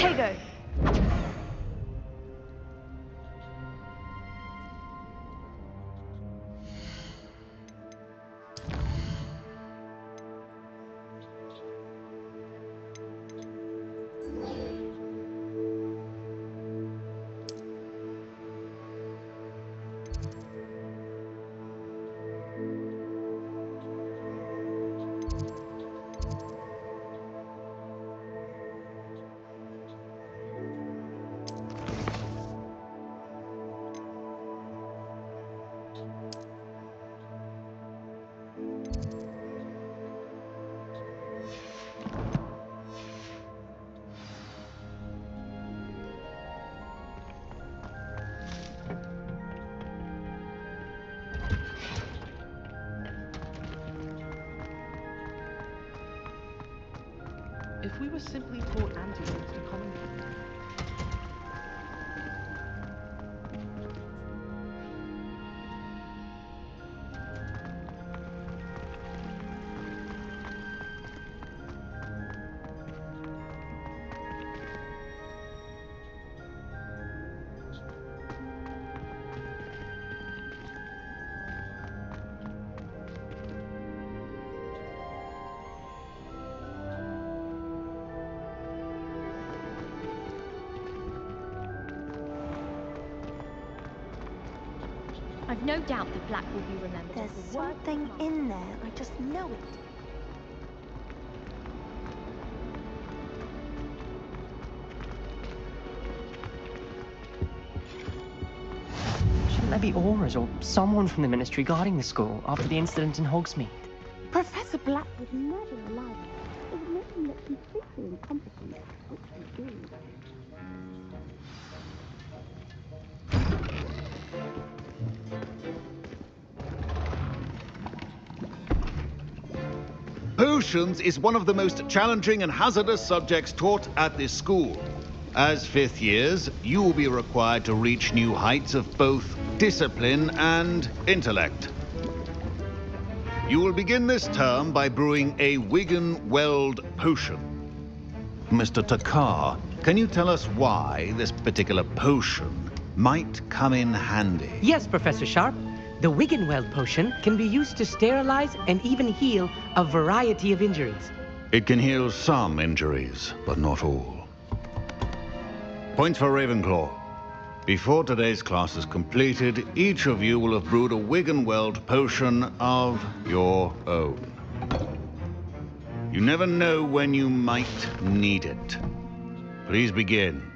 Tego! If we were simply taught antidotes to common people. I've no doubt that Black will be remembered There's as the word something in there. I just know it. Shouldn't there be auras or someone from the Ministry guarding the school after the incident in Hogsmeade? Professor Black would never allow that. It would make him look completely incompetent, which he do. Potions is one of the most challenging and hazardous subjects taught at this school. As fifth years, you will be required to reach new heights of both discipline and intellect. You will begin this term by brewing a Wigan-Weld potion. Mr. Takar, can you tell us why this particular potion might come in handy? Yes, Professor Sharp. The Wiggenweld potion can be used to sterilize and even heal a variety of injuries. It can heal some injuries, but not all. Points for Ravenclaw. Before today's class is completed, each of you will have brewed a Wiggenweld potion of your own. You never know when you might need it. Please begin.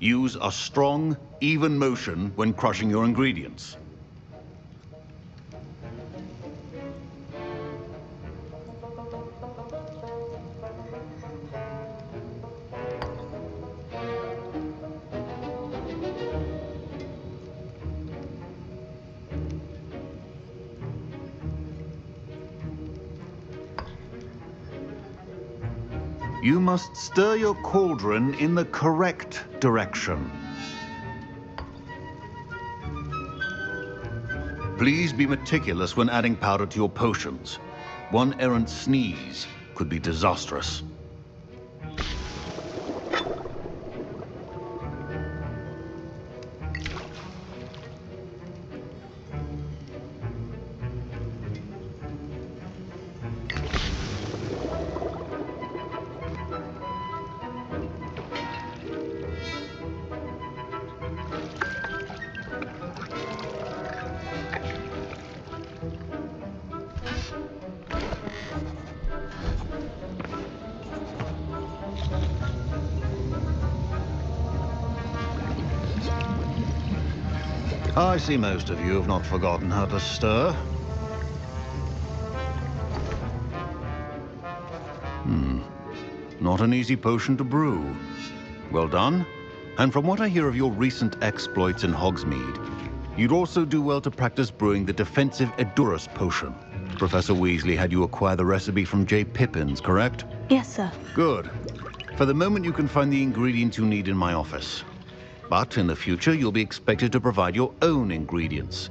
Use a strong, even motion when crushing your ingredients. You must stir your cauldron in the correct direction. Please be meticulous when adding powder to your potions. One errant sneeze could be disastrous. I see most of you have not forgotten how to stir. Not an easy potion to brew. Well done. And from what I hear of your recent exploits in Hogsmeade, you'd also do well to practice brewing the defensive Edurus potion. Professor Weasley had you acquire the recipe from J. Pippins, correct? Yes, sir. Good. For the moment, you can find the ingredients you need in my office. But in the future, you'll be expected to provide your own ingredients.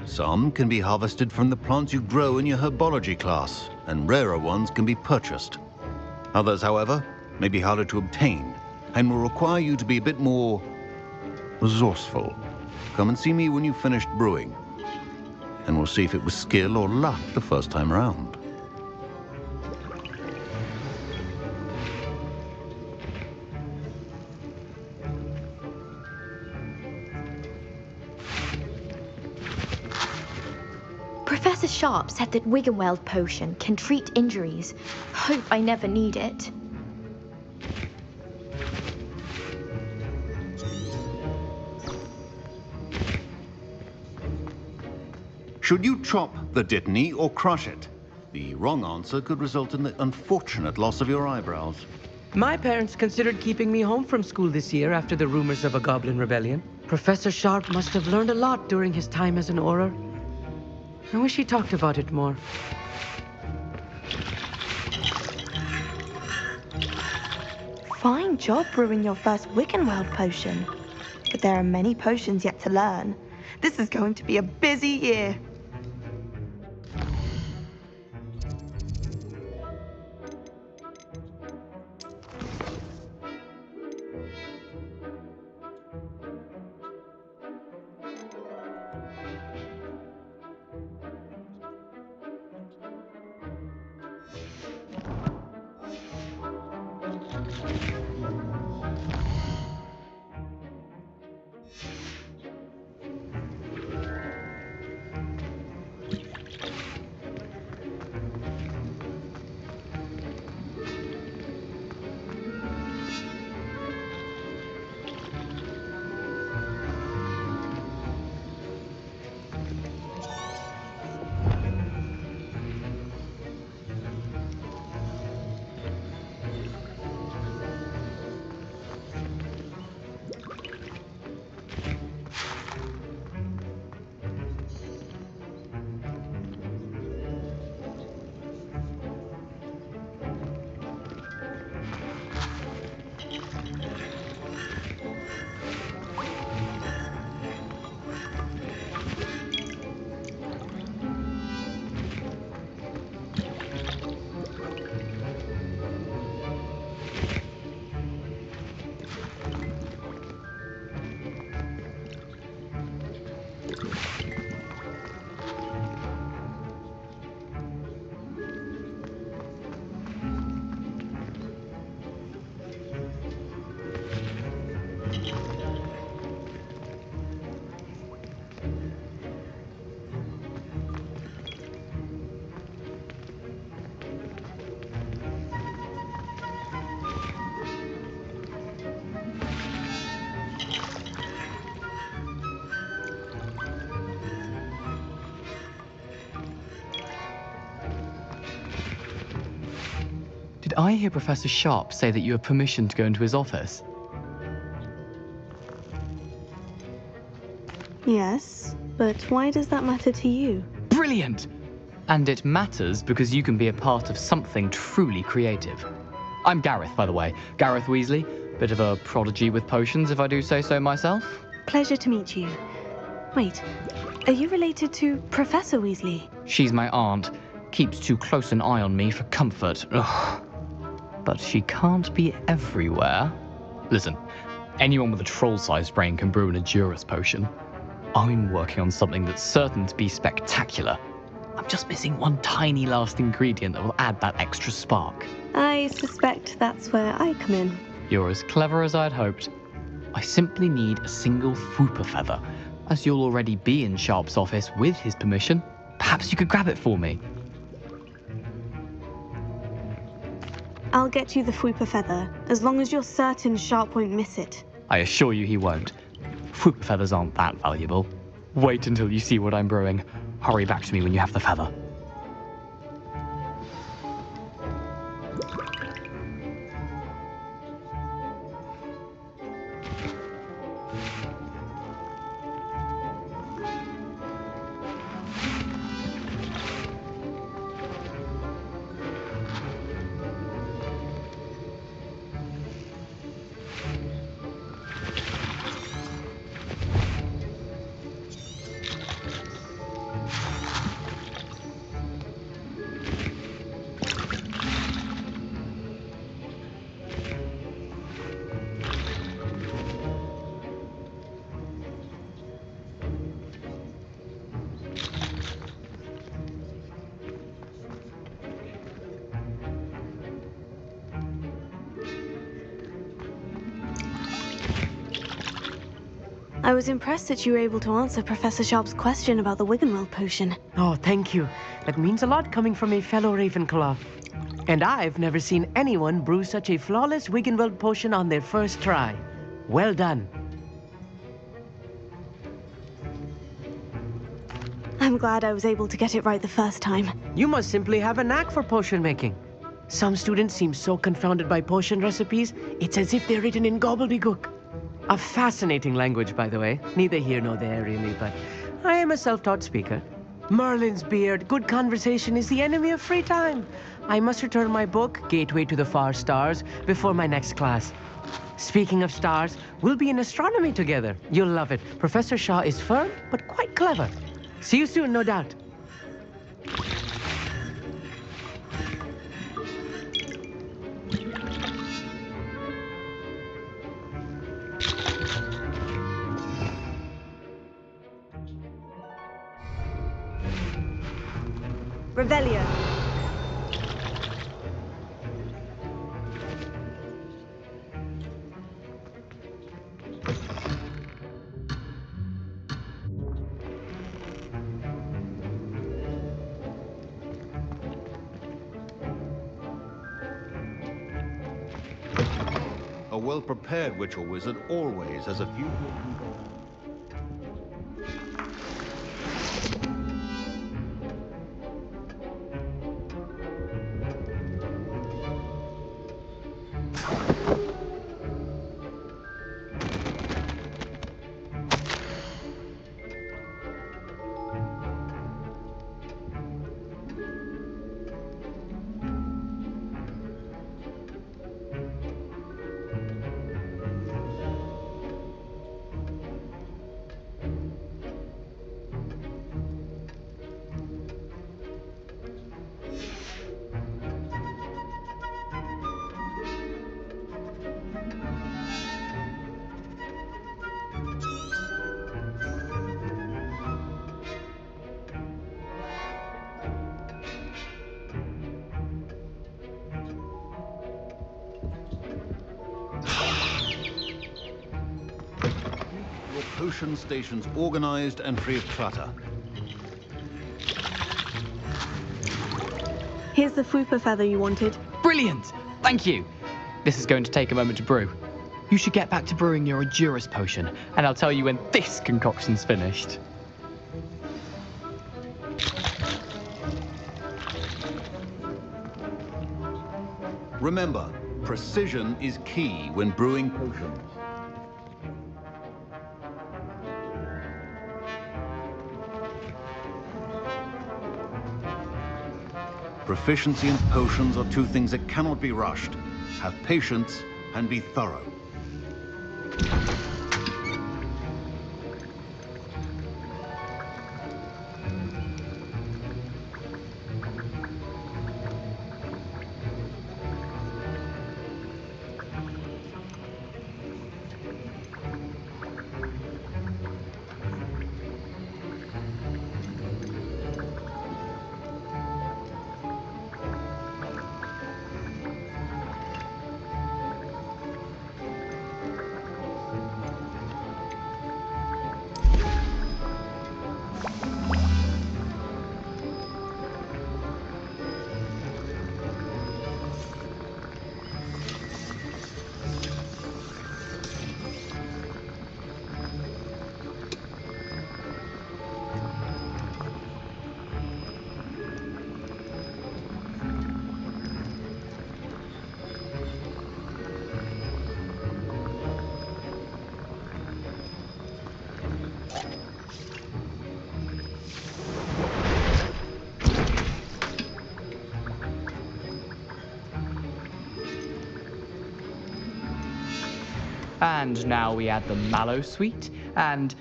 Some can be harvested from the plants you grow in your herbology class, and rarer ones can be purchased. Others, however, may be harder to obtain and will require you to be a bit more resourceful. Come and see me when you've finished brewing, and we'll see if it was skill or luck the first time around. Professor Sharp said that Wiggenweld potion can treat injuries. Hope I never need it. Should you chop the Dittany or crush it? The wrong answer could result in the unfortunate loss of your eyebrows. My parents considered keeping me home from school this year after the rumors of a goblin rebellion. Professor Sharp must have learned a lot during his time as an Auror. I wish he talked about it more. Fine job brewing your first Wiggenweld potion. But there are many potions yet to learn. This is going to be a busy year. Did I hear Professor Sharp say that you have permission to go into his office? Yes, but why does that matter to you? Brilliant! And it matters because you can be a part of something truly creative. I'm Gareth, by the way. Gareth Weasley. Bit of a prodigy with potions, if I do say so myself. Pleasure to meet you. Wait, are you related to Professor Weasley? She's my aunt. Keeps too close an eye on me for comfort. Ugh. But she can't be everywhere. Listen, anyone with a troll-sized brain can brew an Edurus potion. I'm working on something that's certain to be spectacular. I'm just missing one tiny last ingredient that will add that extra spark. I suspect that's where I come in. You're as clever as I'd hoped. I simply need a single Fwooper feather. As you'll already be in Sharp's office with his permission, perhaps you could grab it for me. I'll get you the Fwooper feather, as long as you're certain Sharp won't miss it. I assure you he won't. Fwooper feathers aren't that valuable. Wait until you see what I'm brewing. Hurry back to me when you have the feather. I was impressed that you were able to answer Professor Sharp's question about the Wiggenweld potion. Oh, thank you. That means a lot coming from a fellow Ravenclaw. And I've never seen anyone brew such a flawless Wiggenweld potion on their first try. Well done. I'm glad I was able to get it right the first time. You must simply have a knack for potion making. Some students seem so confounded by potion recipes, it's as if they're written in gobbledygook. A fascinating language, by the way. Neither here nor there, really, but I am a self-taught speaker. Merlin's beard, good conversation is the enemy of free time. I must return my book, Gateway to the Far Stars, before my next class. Speaking of stars, we'll be in astronomy together. You'll love it. Professor Shaw is firm, but quite clever. See you soon, no doubt. Revelio. A well-prepared witch or wizard always has a few... Your potion stations organized and free of clutter. Here's the Fupa feather you wanted. Brilliant! Thank you! This is going to take a moment to brew. You should get back to brewing your Edurus potion, and I'll tell you when this concoction's finished. Remember, precision is key when brewing potions. Proficiency and potions are two things that cannot be rushed. Have patience and be thorough. And now we add the mallow sweet, and...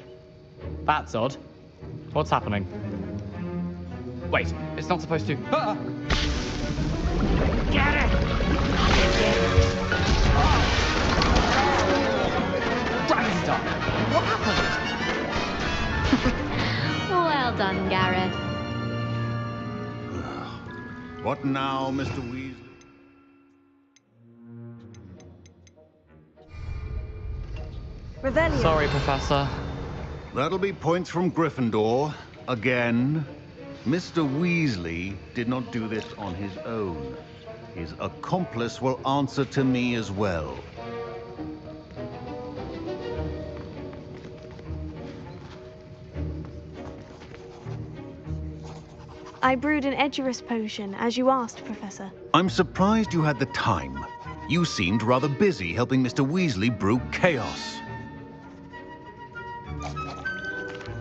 That's odd. What's happening? Wait, it's not supposed to... Ah! Get it! Dragon's What happened? Well done, Gareth. What now, Mr. Weasley? Revelio. Sorry, Professor. That'll be points from Gryffindor. Again. Mr. Weasley did not do this on his own. His accomplice will answer to me as well. I brewed an Edurus potion, as you asked, Professor. I'm surprised you had the time. You seemed rather busy helping Mr. Weasley brew chaos.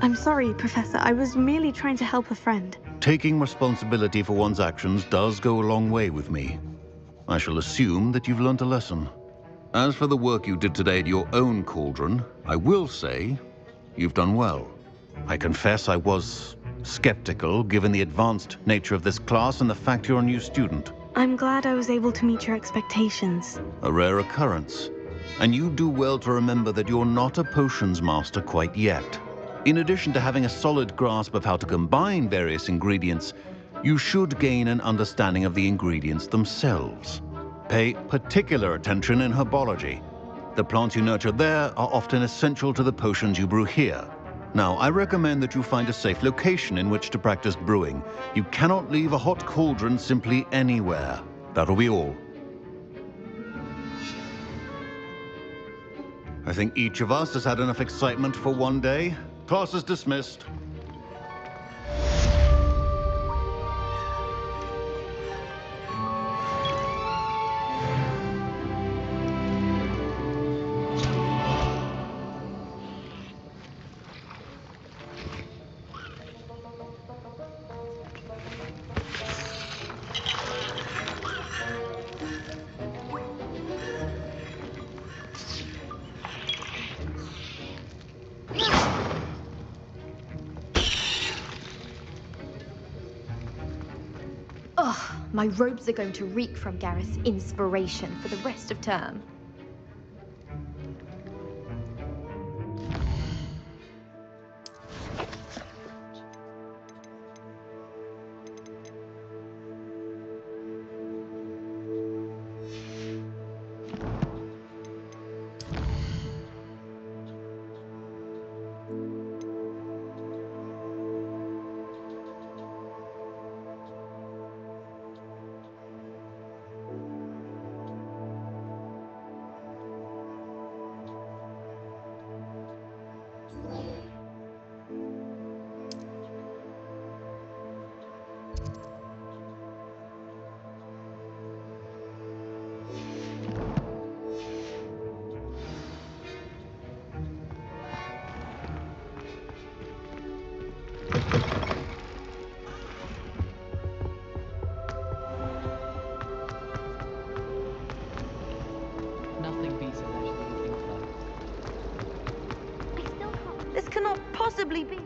I'm sorry, Professor. I was merely trying to help a friend. Taking responsibility for one's actions does go a long way with me. I shall assume that you've learnt a lesson. As for the work you did today at your own cauldron, I will say you've done well. I confess I was skeptical, given the advanced nature of this class and the fact you're a new student. I'm glad I was able to meet your expectations. A rare occurrence. And you do well to remember that you're not a potions master quite yet. In addition to having a solid grasp of how to combine various ingredients, you should gain an understanding of the ingredients themselves. Pay particular attention in herbology. The plants you nurture there are often essential to the potions you brew here. Now, I recommend that you find a safe location in which to practice brewing. You cannot leave a hot cauldron simply anywhere. That'll be all. I think each of us has had enough excitement for one day. Class is dismissed. Ugh, my robes are going to reek from Gareth's inspiration for the rest of term. Nothing beats a leisurely evening club. I still can't. This cannot possibly be.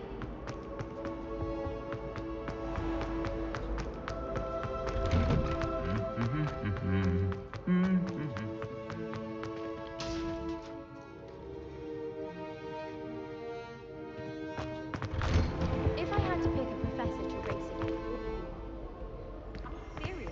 If I had to pick a professor to race against, I'm serious.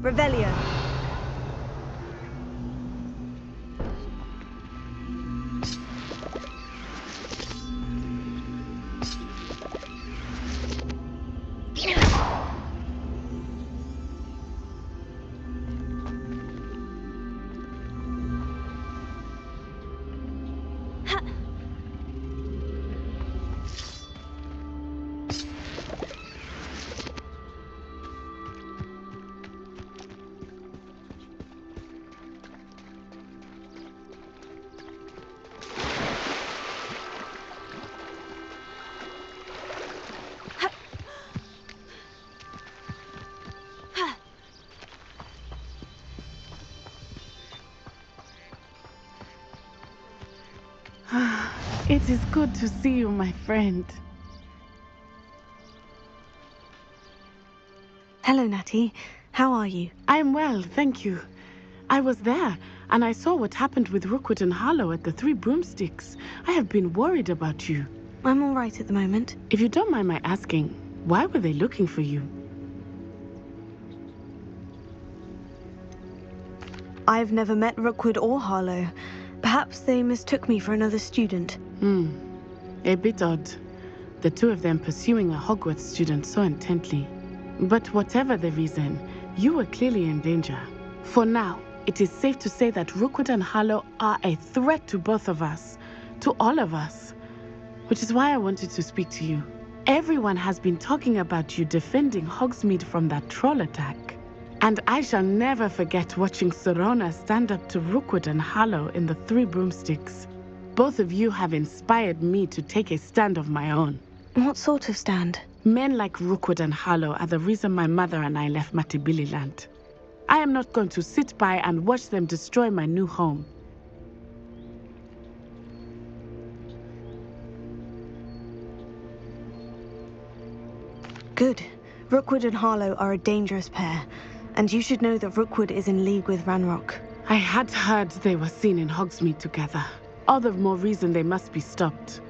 Revelio. It is good to see you, my friend. Hello, Natty. How are you? I'm well, thank you. I was there, and I saw what happened with Rookwood and Harlow at the Three Broomsticks. I have been worried about you. I'm all right at the moment. If you don't mind my asking, why were they looking for you? I've never met Rookwood or Harlow. Perhaps they mistook me for another student. A bit odd. The two of them pursuing a Hogwarts student so intently. But whatever the reason, you were clearly in danger. For now, it is safe to say that Rookwood and Harlow are a threat to both of us. To all of us. Which is why I wanted to speak to you. Everyone has been talking about you defending Hogsmeade from that troll attack. And I shall never forget watching Serona stand up to Rookwood and Harlow in the Three Broomsticks. Both of you have inspired me to take a stand of my own. What sort of stand? Men like Rookwood and Harlow are the reason my mother and I left Matibili Land. I am not going to sit by and watch them destroy my new home. Good. Rookwood and Harlow are a dangerous pair, and you should know that Rookwood is in league with Ranrock. I had heard they were seen in Hogsmeade together. All the more reason they must be stopped.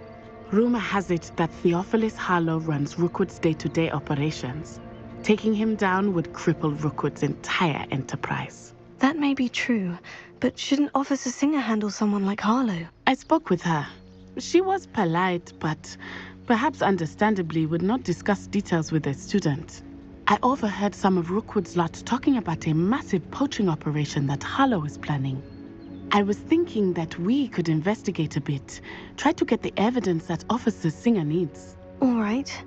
Rumor has it that Theophilus Harlow runs Rookwood's day-to-day operations. Taking him down would cripple Rookwood's entire enterprise. That may be true, but shouldn't Officer Singer handle someone like Harlow? I spoke with her. She was polite, but perhaps understandably would not discuss details with a student. I overheard some of Rookwood's lot talking about a massive poaching operation that Harlow is planning. I was thinking that we could investigate a bit, try to get the evidence that Officer Singer needs. All right.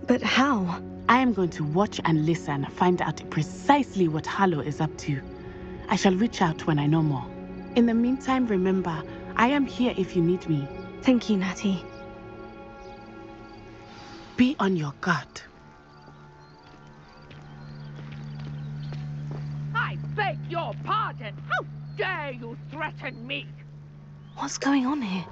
But how? I am going to watch and listen, find out precisely what Harlow is up to. I shall reach out when I know more. In the meantime, remember, I am here if you need me. Thank you, Natty. Be on your guard. I beg your pardon. How dare you threaten me? What's going on here?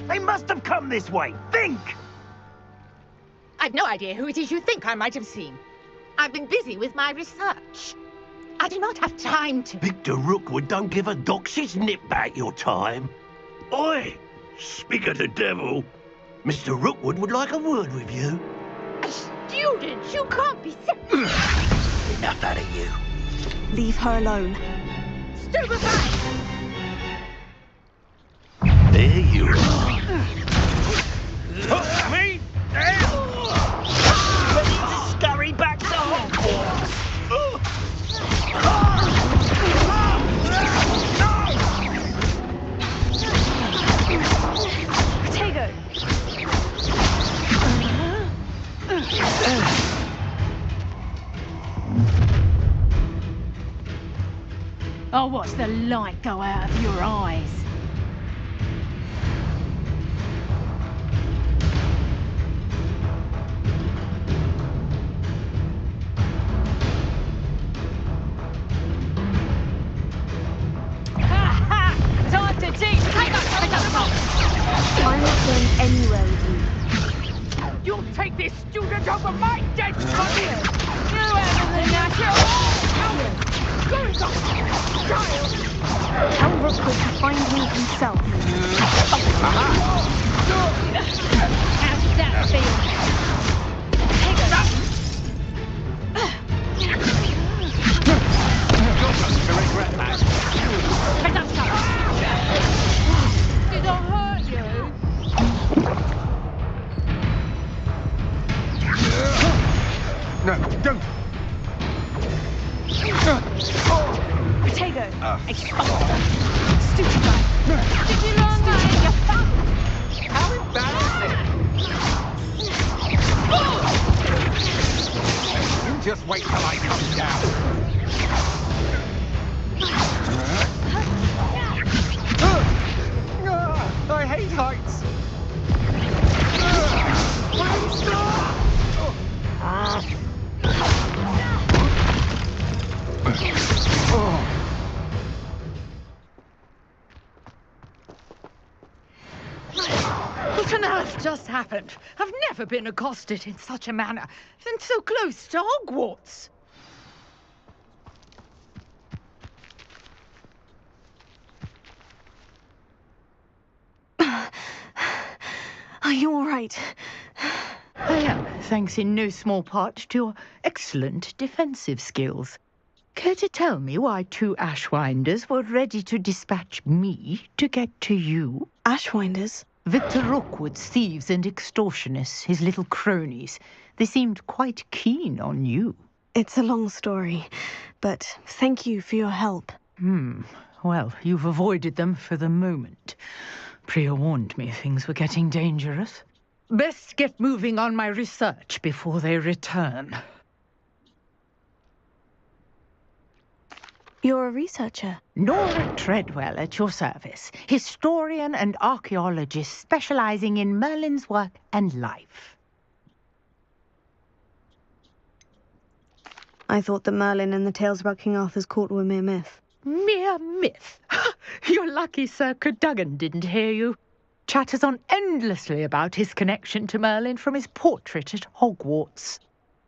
They must have come this way. Think! I've no idea who it is you think I might have seen. I've been busy with my research. I do not have time to... Victor Rookwood don't give a doxy's nip back your time. Oi! Speak of the devil. Mr. Rookwood would like a word with you. A student? You can't be... Enough out of you. Leave her alone. Stupefy! There you are. Put me down! Ready to scurry back to Hogwarts. Potato! I'll watch the light go out of your eyes. Time to teach! Take that! I'm not going anywhere with you. You'll take this student over my dead body! You have the natural... Tell Rookwood to find me himself. How does that feel? Did I hurt you? No, don't. Potato! Stupid! Did you learn that in your phone? How embarrassing! You just wait till I come down. I hate heights. What on earth just happened? I've never been accosted in such a manner, and so close to Hogwarts. Are you all right? I am, thanks in no small part to your excellent defensive skills. Care to tell me why 2 Ashwinders were ready to dispatch me to get to you? Ashwinders? Victor Rookwood's thieves and extortionists, his little cronies. They seemed quite keen on you. It's a long story, but thank you for your help. Well, you've avoided them for the moment. Priya warned me things were getting dangerous. Best get moving on my research before they return. You're a researcher? Nora Treadwell at your service. Historian and archaeologist specializing in Merlin's work and life. I thought that Merlin and the tales about King Arthur's court were mere myth. Mere myth? You're lucky Sir Cadogan didn't hear you. Chatters on endlessly about his connection to Merlin from his portrait at Hogwarts.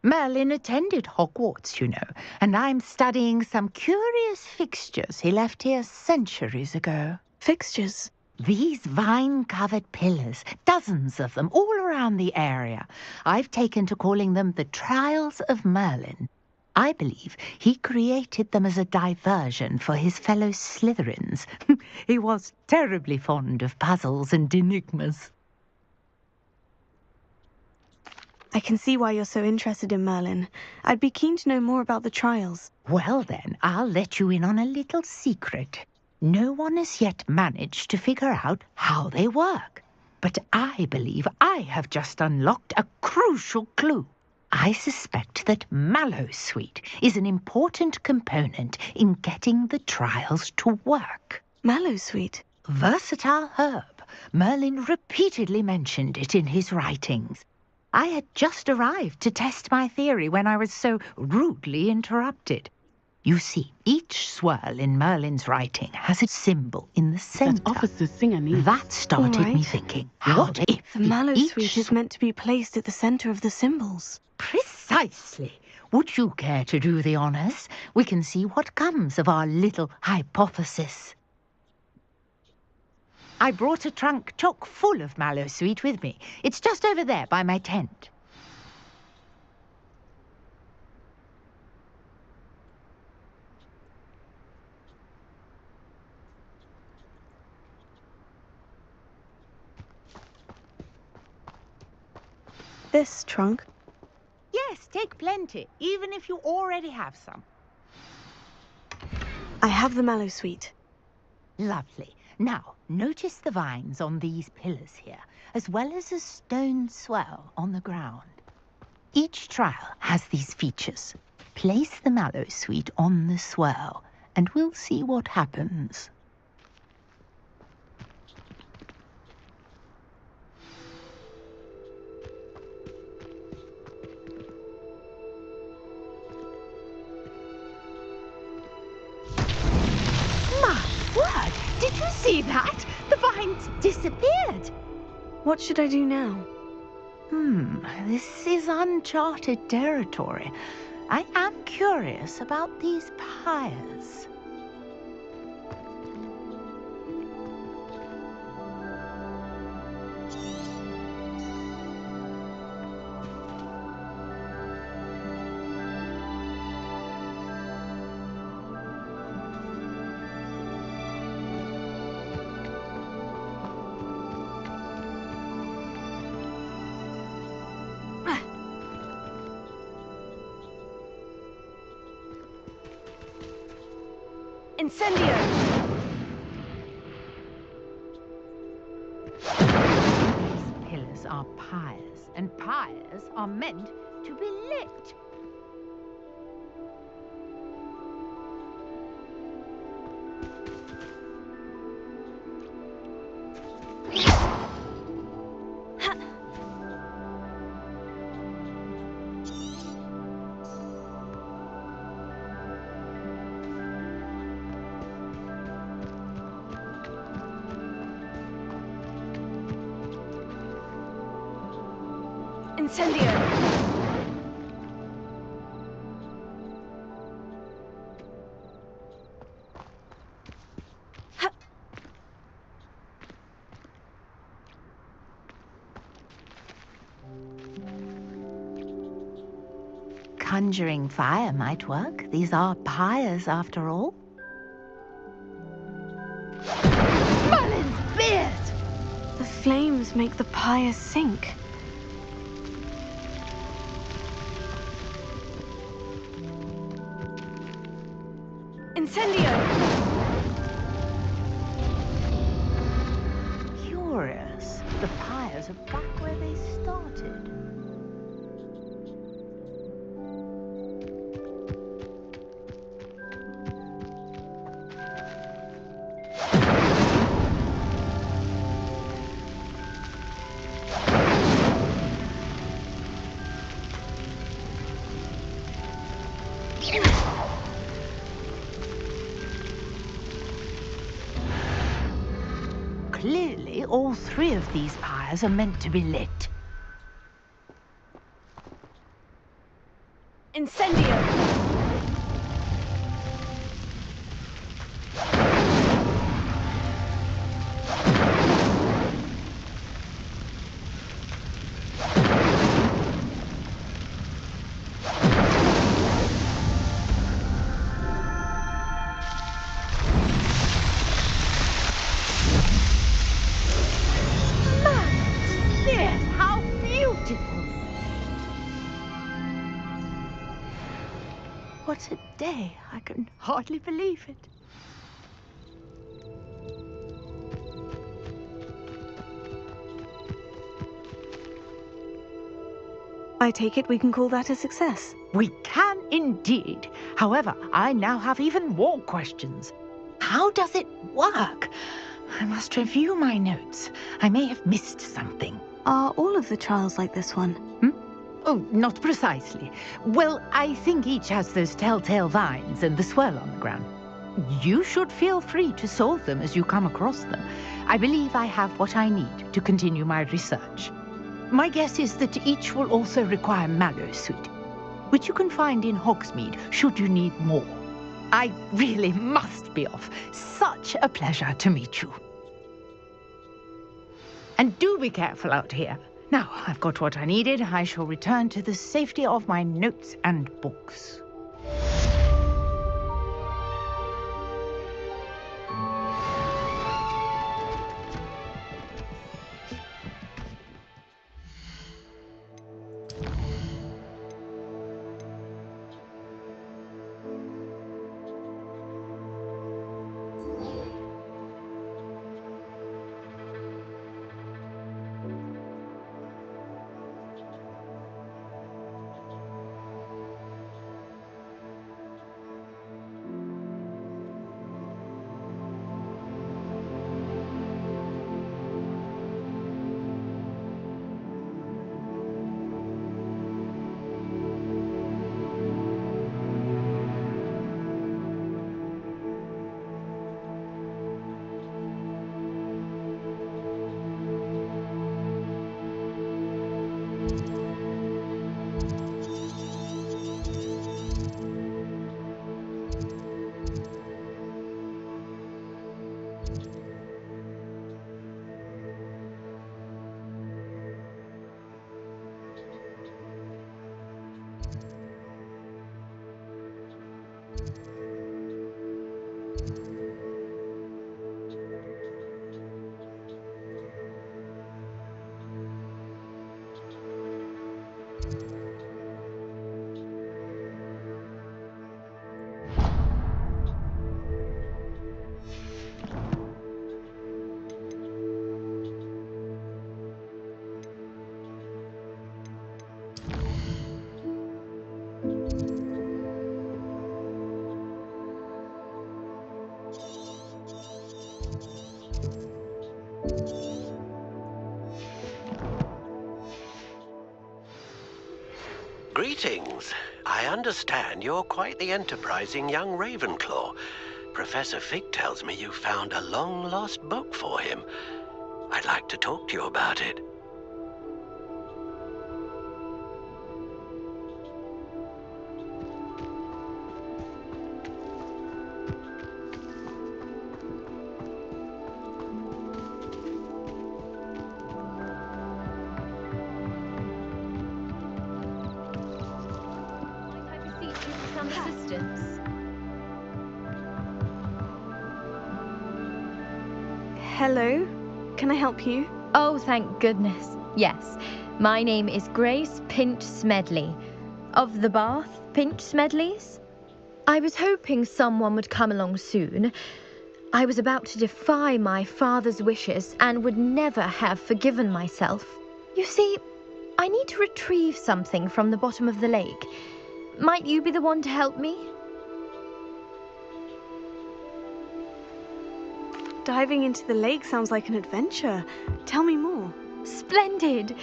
Merlin attended Hogwarts, you know, and I'm studying some curious fixtures he left here centuries ago. Fixtures? These vine-covered pillars, dozens of them, all around the area. I've taken to calling them the Trials of Merlin. I believe he created them as a diversion for his fellow Slytherins. He was terribly fond of puzzles and enigmas. I can see why you're so interested in Merlin. I'd be keen to know more about the trials. Well then, I'll let you in on a little secret. No one has yet managed to figure out how they work. But I believe I have just unlocked a crucial clue. I suspect that Mallowsweet is an important component in getting the trials to work. Mallowsweet? Versatile herb. Merlin repeatedly mentioned it in his writings. I had just arrived to test my theory when I was so rudely interrupted. You see, each swirl in Merlin's writing has a symbol in the centre. That Officer Singer needs. That started me thinking, what if the Mallowsweet is meant to be placed at the centre of the symbols? Precisely. Would you care to do the honors? We can see what comes of our little hypothesis. I brought a trunk chock full of mallow sweet with me. It's just over there by my tent. This trunk? Yes, take plenty, even if you already have some. I have the mallow sweet. Lovely. Now, notice the vines on these pillars here, as well as a stone swell on the ground. Each trial has these features. Place the mallow sweet on the swell, and we'll see what happens. Word! Did you see that? The vines disappeared. What should I do now? This is uncharted territory. I am curious about these pyres. Incendio! These pillars are pyres, and pyres are meant to be lit. Incendio! Conjuring fire might work. These are pyres, after all. Merlin's beard! The flames make the pyre sink. Incendio! Curious. The pyres are back where they started. Clearly, all three of these pyres are meant to be lit. Incendio! Yes, how beautiful! What a day! I can hardly believe it. I take it we can call that a success. We can indeed. However, I now have even more questions. How does it work? I must review my notes. I may have missed something. Are all of the trials like this one? Oh, not precisely. Well, I think each has those telltale vines and the swirl on the ground. You should feel free to solve them as you come across them. I believe I have what I need to continue my research. My guess is that each will also require mallow sweet. which you can find in Hogsmeade should you need more. I really must be off. Such a pleasure to meet you. And do be careful out here. Now, I've got what I needed. I shall return to the safety of my notes and books. Greetings. I understand you're quite the enterprising young Ravenclaw. Professor Fig tells me you found a long-lost book for him. I'd like to talk to you about it. Some assistance. Hello? Can I help you? Oh, thank goodness. Yes. My name is Grace Pinch Smedley. Of the Bath Pinch Smedleys? I was hoping someone would come along soon. I was about to defy my father's wishes and would never have forgiven myself. You see, I need to retrieve something from the bottom of the lake. Might you be the one to help me? Diving into the lake sounds like an adventure. Tell me more. Splendid!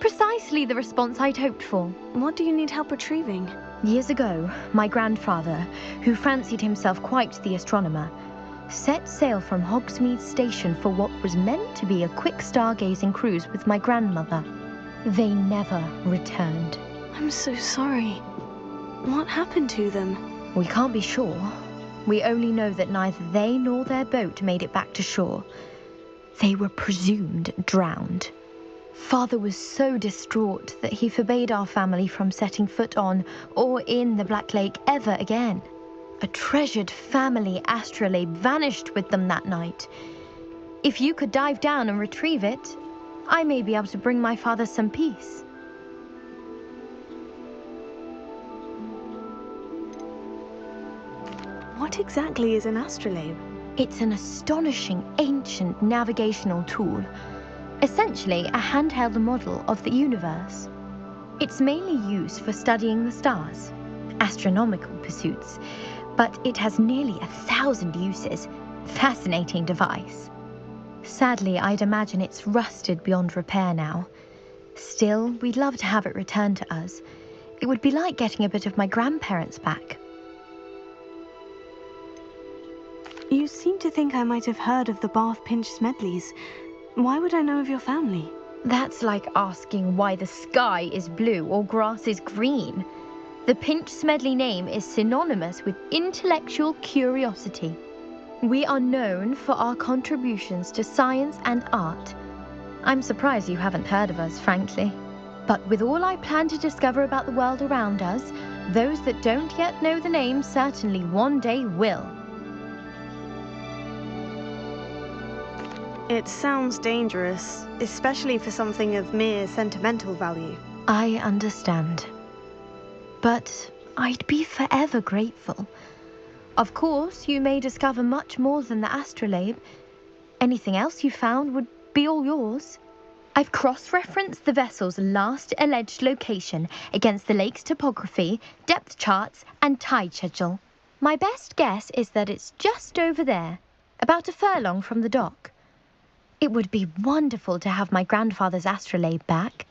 Precisely the response I'd hoped for. What do you need help retrieving? Years ago, my grandfather, who fancied himself quite the astronomer, set sail from Hogsmeade Station for what was meant to be a quick stargazing cruise with my grandmother. They never returned. I'm so sorry. What happened to them? We can't be sure. We only know that neither they nor their boat made it back to shore. They were presumed drowned. Father was so distraught that he forbade our family from setting foot on or in the Black Lake ever again. A treasured family astrolabe vanished with them that night. If you could dive down and retrieve it, I may be able to bring my father some peace. What exactly is an astrolabe? It's an astonishing ancient navigational tool, essentially a handheld model of the universe. It's mainly used for studying the stars, astronomical pursuits, but it has nearly 1,000 uses. Fascinating device. Sadly, I'd imagine it's rusted beyond repair now. Still, we'd love to have it returned to us. It would be like getting a bit of my grandparents back. You seem to think I might have heard of the Bath Pinch Smedleys. Why would I know of your family? That's like asking why the sky is blue or grass is green. The Pinch Smedley name is synonymous with intellectual curiosity. We are known for our contributions to science and art. I'm surprised you haven't heard of us, frankly. But with all I plan to discover about the world around us, those that don't yet know the name certainly one day will. It sounds dangerous, especially for something of mere sentimental value. I understand. But I'd be forever grateful. Of course, you may discover much more than the astrolabe. Anything else you found would be all yours. I've cross-referenced the vessel's last alleged location against the lake's topography, depth charts, and tide schedule. My best guess is that it's just over there, about a furlong from the dock. It would be wonderful to have my grandfather's astrolabe back.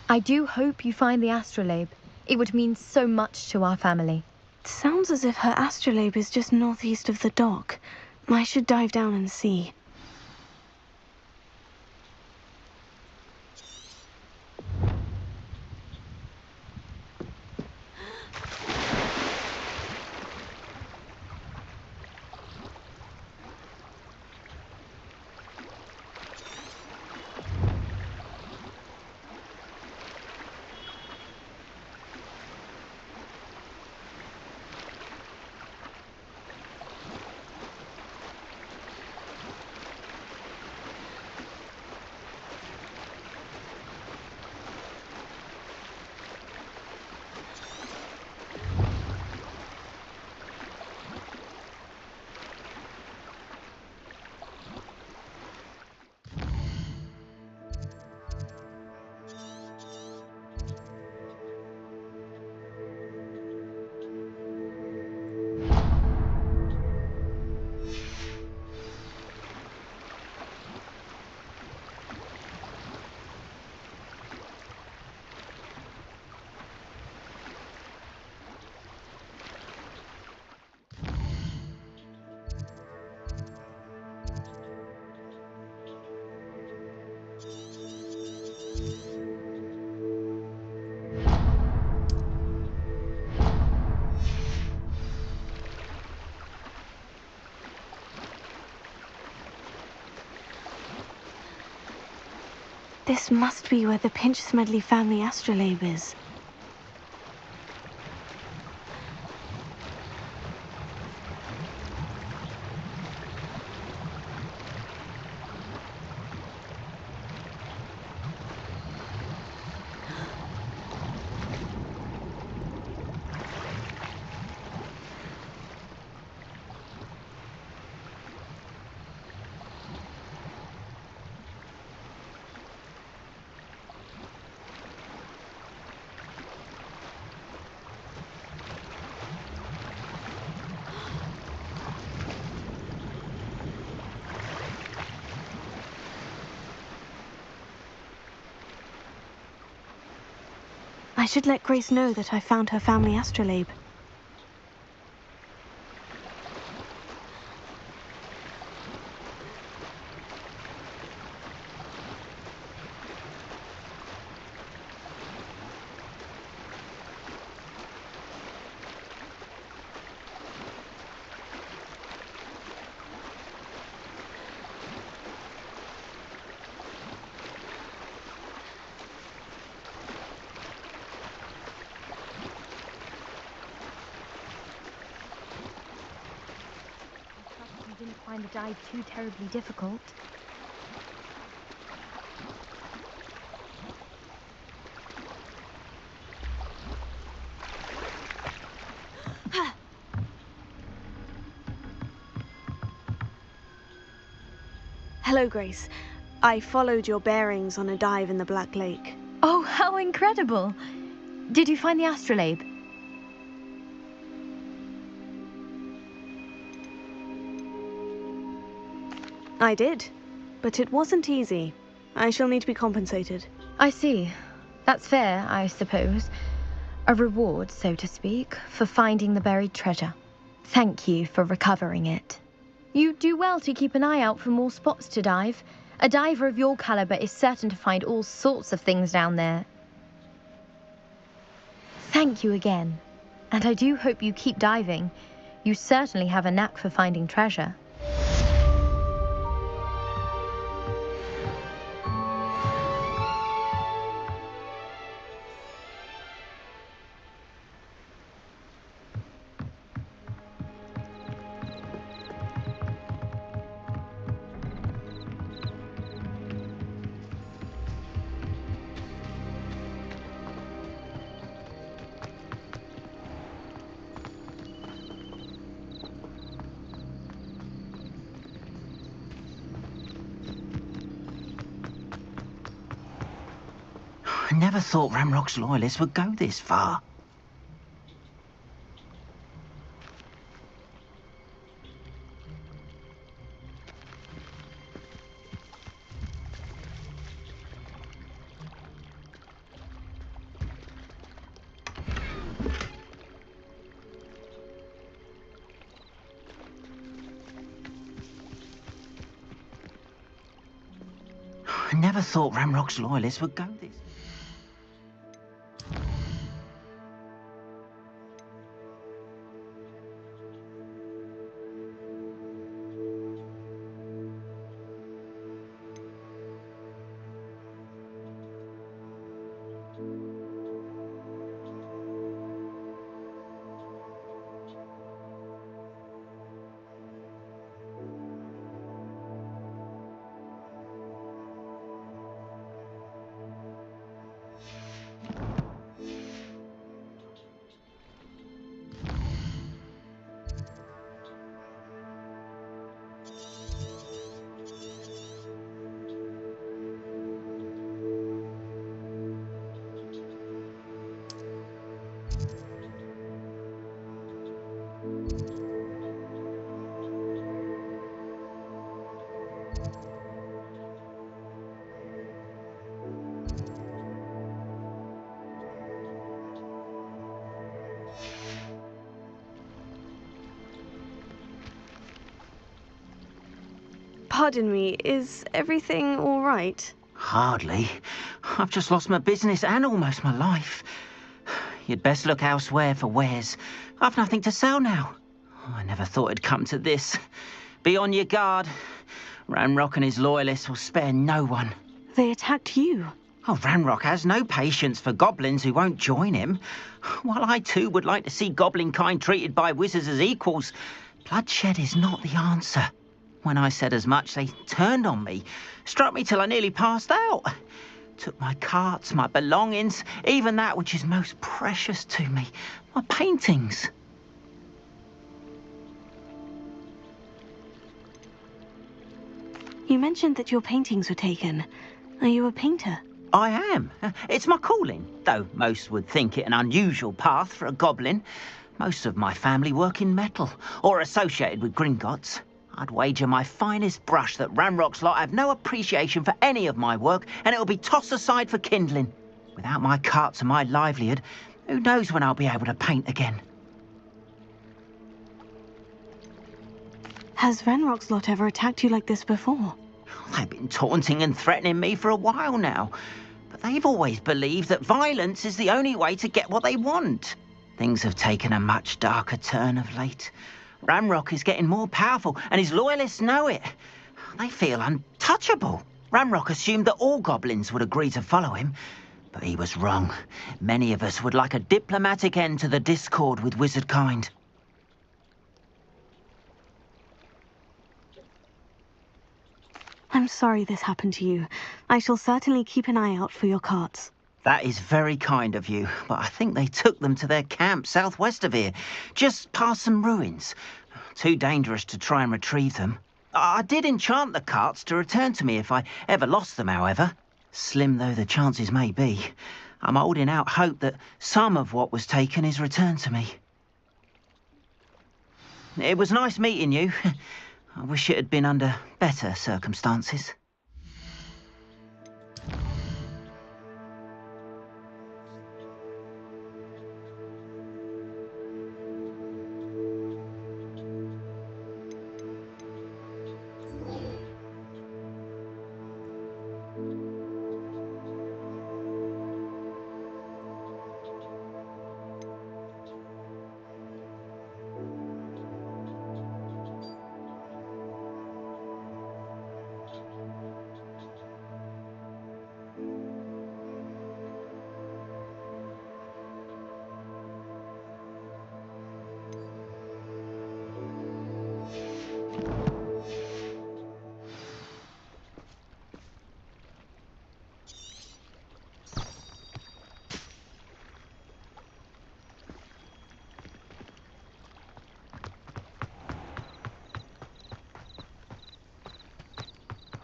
I do hope you find the astrolabe. It would mean so much to our family. It sounds as if her astrolabe is just northeast of the dock. I should dive down and see. This must be where the Pinch Smedley family astrolabe is. I should let Grace know that I found her family astrolabe. Didn't find the dive too terribly difficult. Hello, Grace. I followed your bearings on a dive in the Black Lake. Oh, how incredible! Did you find the astrolabe? I did, but it wasn't easy. I shall need to be compensated. I see. That's fair, I suppose. A reward, so to speak, for finding the buried treasure. Thank you for recovering it. You do well to keep an eye out for more spots to dive. A diver of your caliber is certain to find all sorts of things down there. Thank you again. And I do hope you keep diving. You certainly have a knack for finding treasure. I never thought Ramrock's loyalists would go this far. I never thought Ramrock's loyalists would go this. Pardon me, is everything all right? Hardly. I've just lost my business and almost my life. You'd best look elsewhere for wares. I've nothing to sell now. I never thought it'd come to this. Be on your guard. Ranrock and his loyalists will spare no one. They attacked you. Oh, Ranrock has no patience for goblins who won't join him. While I too would like to see goblin kind treated by wizards as equals, bloodshed is not the answer. When I said as much, they turned on me, struck me till I nearly passed out. Took my carts, my belongings, even that which is most precious to me, my paintings. You mentioned that your paintings were taken. Are you a painter? I am. It's my calling, though most would think it an unusual path for a goblin. Most of my family work in metal, or associated with Gringotts. I'd wager my finest brush that Ranrock's lot have no appreciation for any of my work, and it'll be tossed aside for kindling. Without my carts and my livelihood, who knows when I'll be able to paint again? Has Ranrock's lot ever attacked you like this before? They've been taunting and threatening me for a while now, but they've always believed that violence is the only way to get what they want. Things have taken a much darker turn of late. Ranrock is getting more powerful, and his loyalists know it. They feel untouchable. Ranrock assumed that all goblins would agree to follow him, but he was wrong. Many of us would like a diplomatic end to the discord with wizard kind. I'm sorry this happened to you. I shall certainly keep an eye out for your carts. That is very kind of you, but I think they took them to their camp southwest of here, just past some ruins. Too dangerous to try and retrieve them. I did enchant the carts to return to me if I ever lost them, however. Slim though the chances may be, I'm holding out hope that some of what was taken is returned to me. It was nice meeting you. I wish it had been under better circumstances.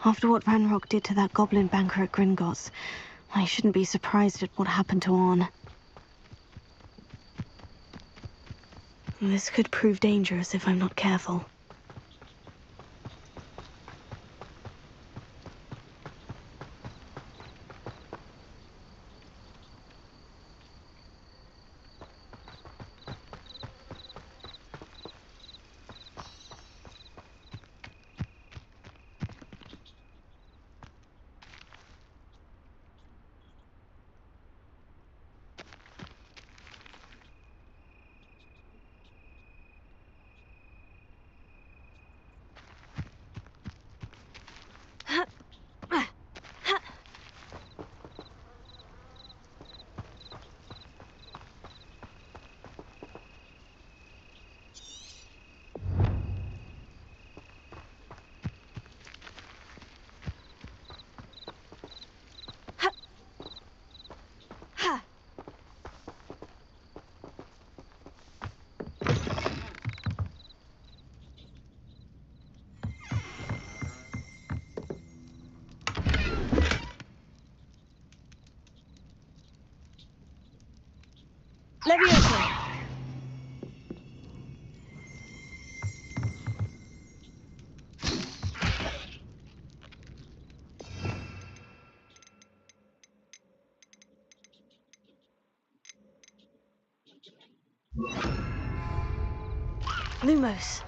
After what Ranrock did to that goblin banker at Gringotts, I shouldn't be surprised at what happened to Orn. This could prove dangerous if I'm not careful. Leviosa! Lumos.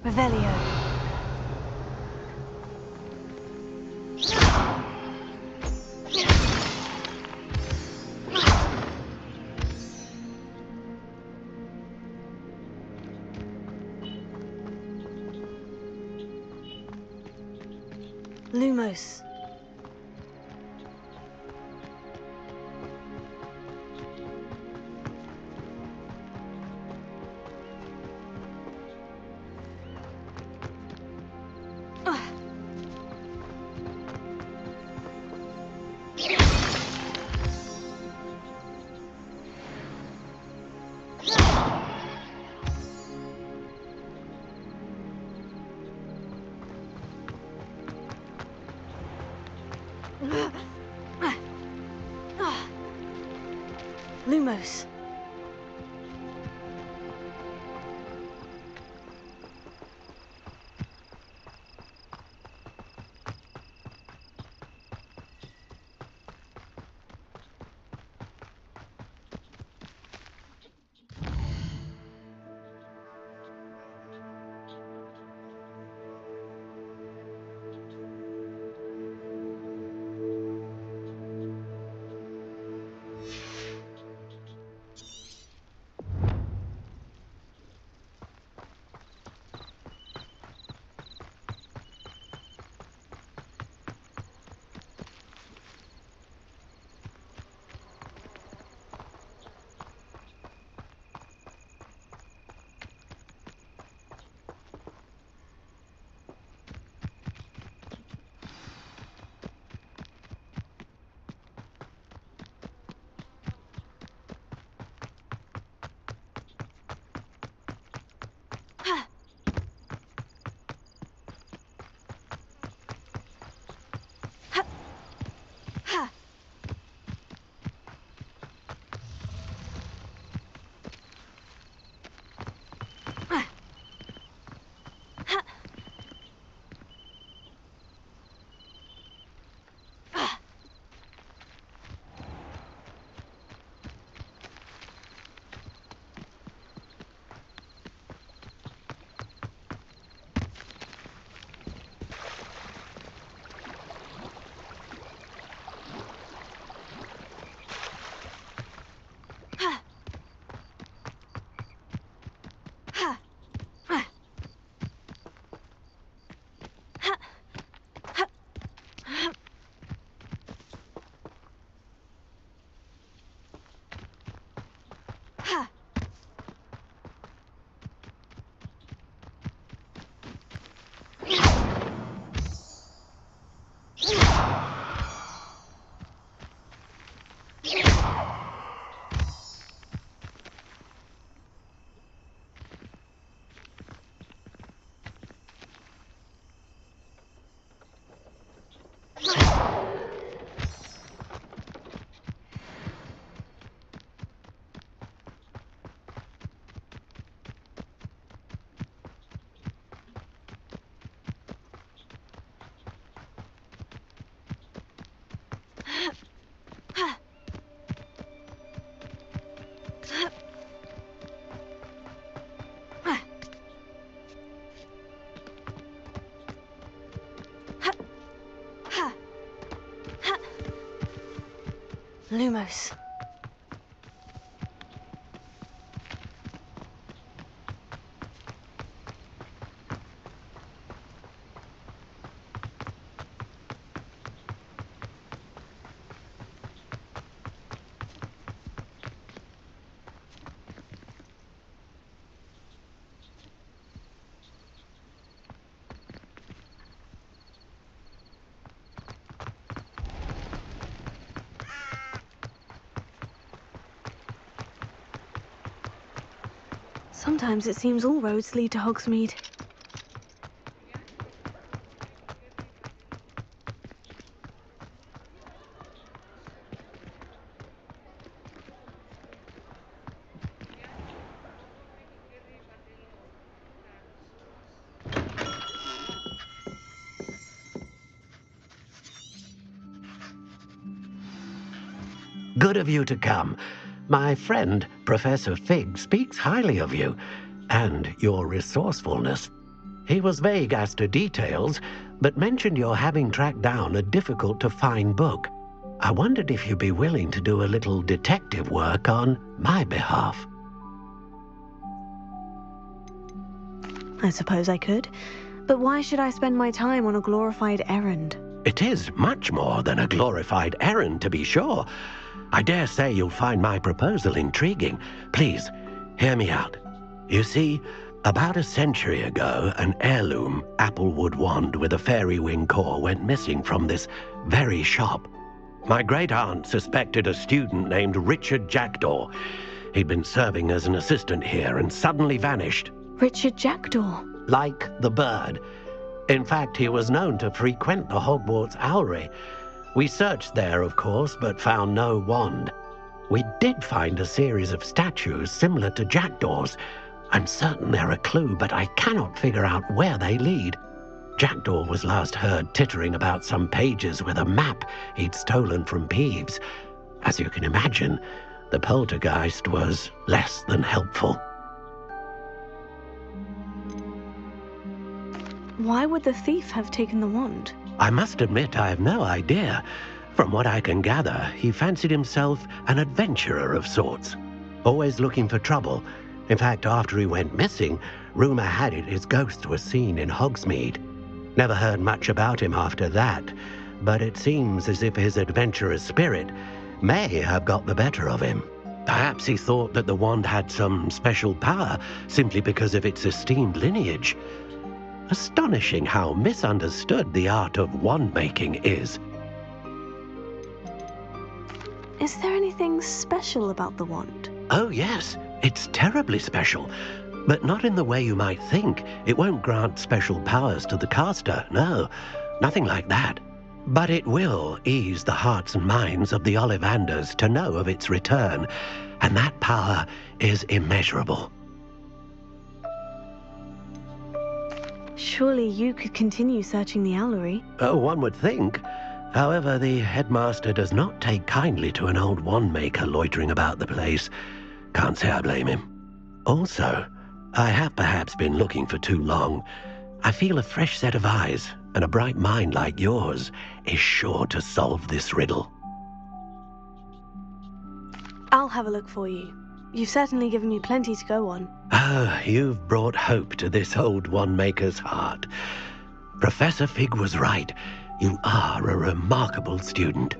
Revelio. Lumos. Lumos. Lumos. Sometimes it seems all roads lead to Hogsmeade. Good of you to come. My friend, Professor Fig, speaks highly of you and your resourcefulness. He was vague as to details, but mentioned your having tracked down a difficult-to-find book. I wondered if you'd be willing to do a little detective work on my behalf. I suppose I could. But why should I spend my time on a glorified errand? It is much more than a glorified errand, to be sure. I dare say you'll find my proposal intriguing. Please, hear me out. You see, about a century ago, an heirloom applewood wand with a fairy wing core went missing from this very shop. My great-aunt suspected a student named Richard Jackdaw. He'd been serving as an assistant here and suddenly vanished. Richard Jackdaw? Like the bird. In fact, he was known to frequent the Hogwarts Owlery. We searched there, of course, but found no wand. We did find a series of statues similar to Jackdaw's. I'm certain they're a clue, but I cannot figure out where they lead. Jackdaw was last heard tittering about some pages with a map he'd stolen from Peeves. As you can imagine, the poltergeist was less than helpful. Why would the thief have taken the wand? I must admit I have no idea. From what I can gather, he fancied himself an adventurer of sorts, always looking for trouble. In fact, after he went missing, rumor had it his ghost was seen in Hogsmeade. Never heard much about him after that, but it seems as if his adventurous spirit may have got the better of him. Perhaps he thought that the wand had some special power simply because of its esteemed lineage. Astonishing how misunderstood the art of wand-making is. Is there anything special about the wand? Oh yes, it's terribly special. But not in the way you might think. It won't grant special powers to the caster, no. Nothing like that. But it will ease the hearts and minds of the Ollivanders to know of its return. And that power is immeasurable. Surely you could continue searching the Owlery. Oh, one would think. However, the headmaster does not take kindly to an old wand-maker loitering about the place. Can't say I blame him. Also, I have perhaps been looking for too long. I feel a fresh set of eyes, and a bright mind like yours is sure to solve this riddle. I'll have a look for you. You've certainly given me plenty to go on. Ah, you've brought hope to this old wand-maker's heart. Professor Fig was right. You are a remarkable student.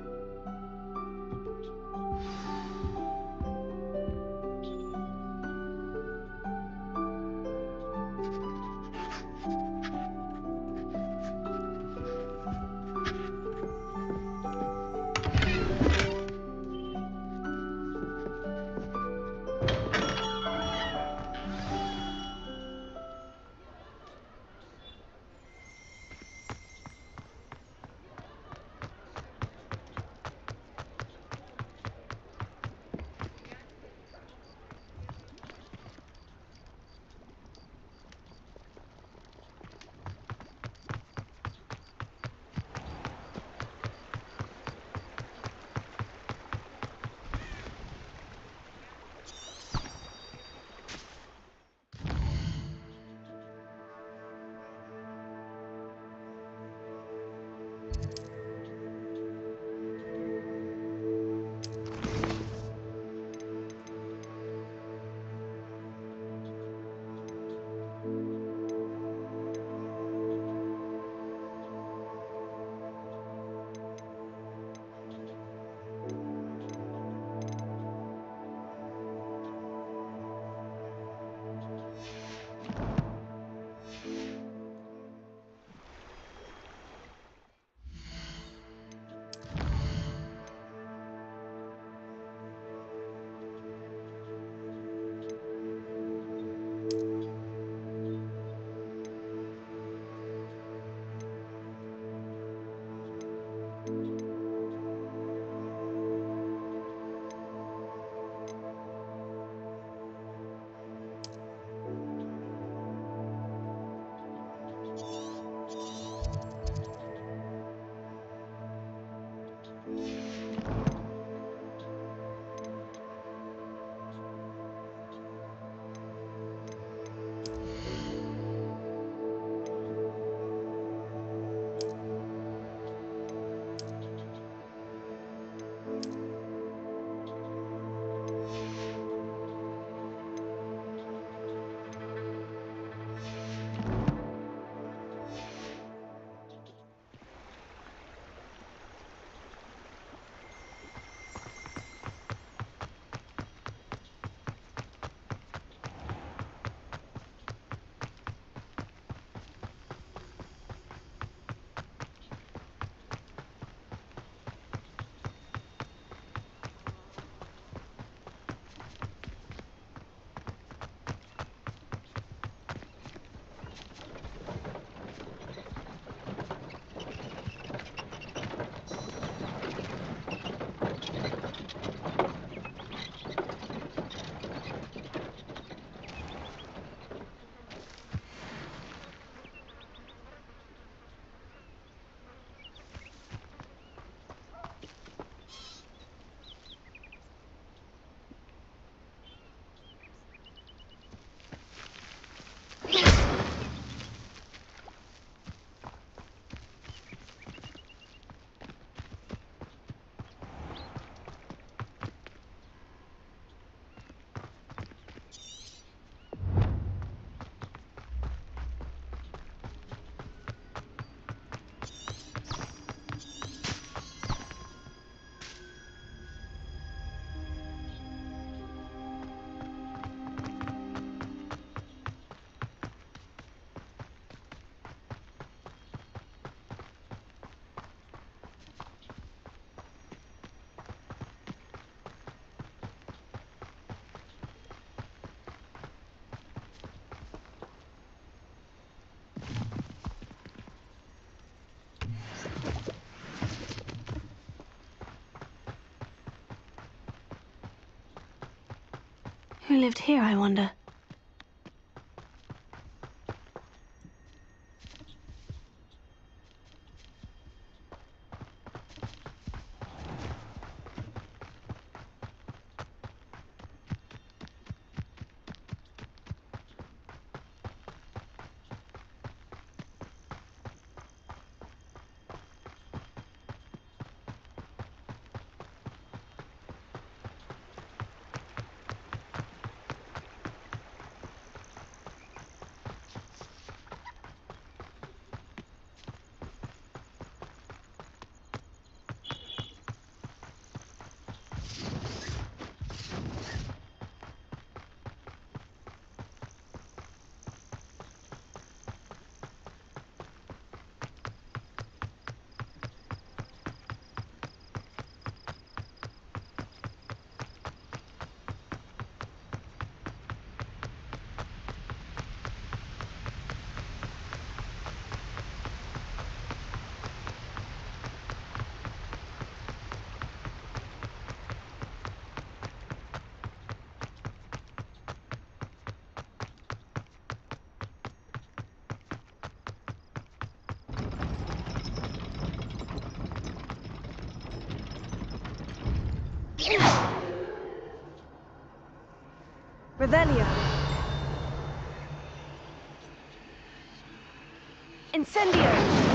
Who lived here, I wonder? Revelio. Incendio.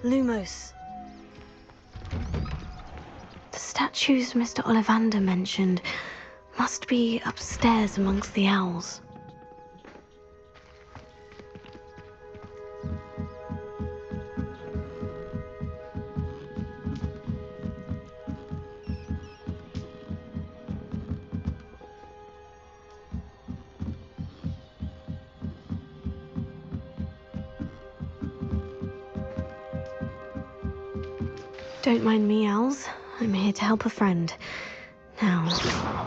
Lumos. The statues Mr. Ollivander mentioned must be upstairs amongst the owls. Don't mind me, owls. I'm here to help a friend. Now,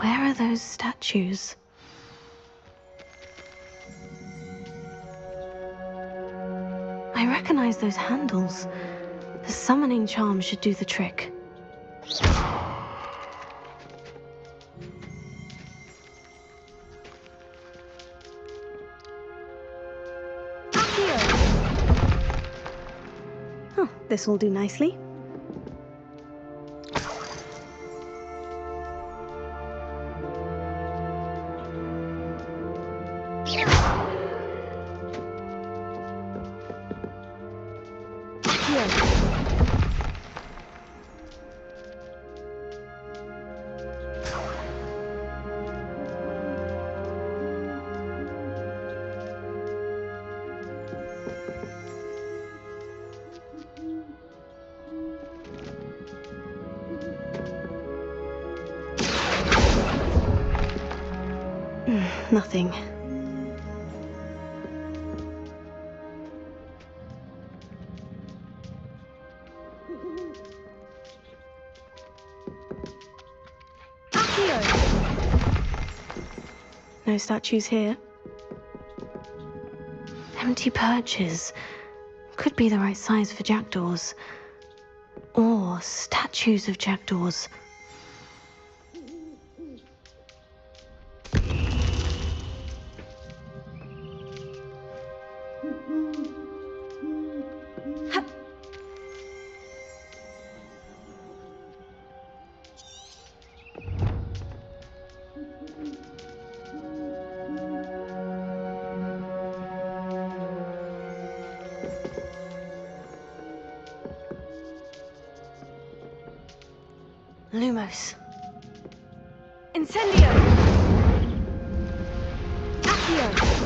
where are those statues? I recognize those handles. The summoning charm should do the trick. Oh, this will do nicely. Nothing. No statues here. Empty perches. Could be the right size for jackdaws. Or statues of jackdaws. Lumos. Incendio! Accio!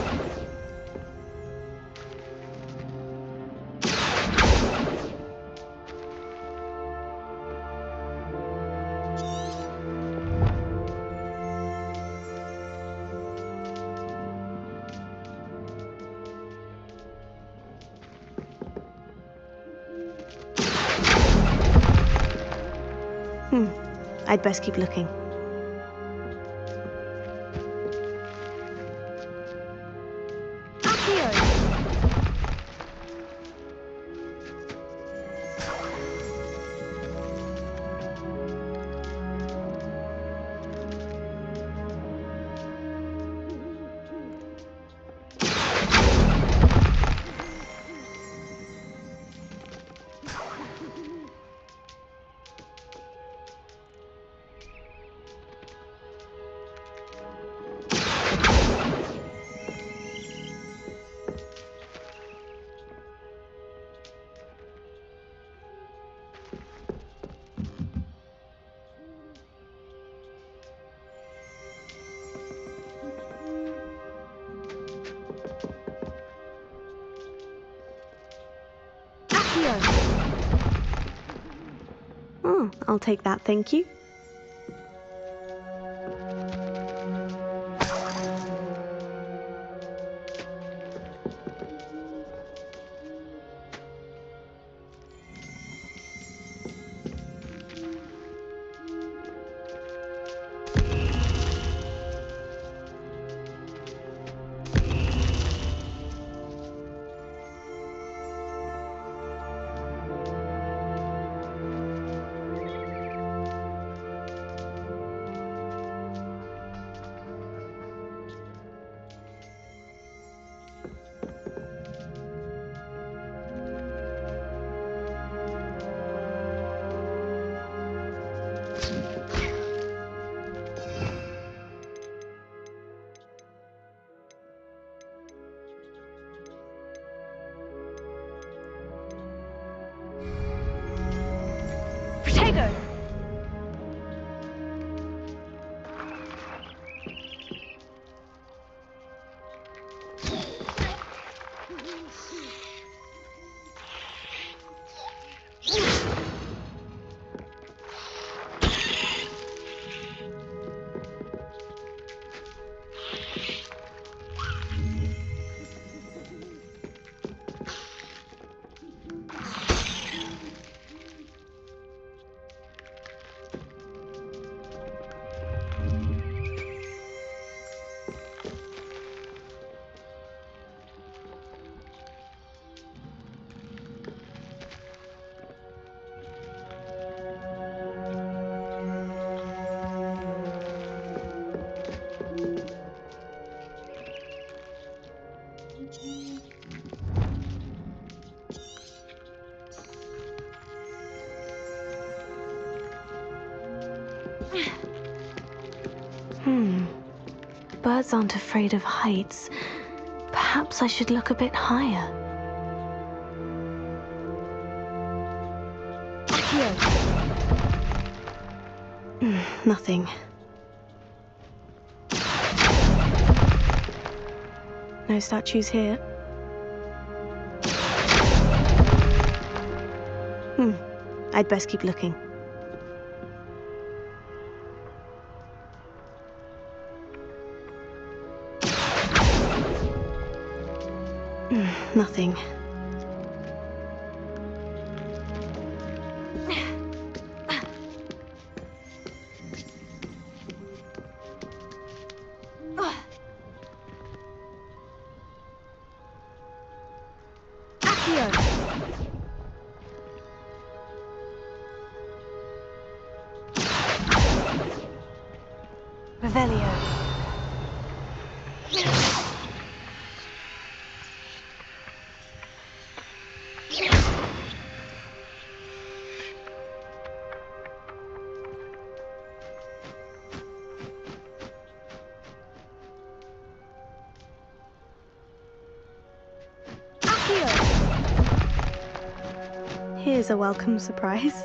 I'd best keep looking. Oh, I'll take that, thank you. Birds aren't afraid of heights. Perhaps I should look a bit higher. Here. Nothing. No statues here. I'd best keep looking. Nothing. Revelio. Here's a welcome surprise.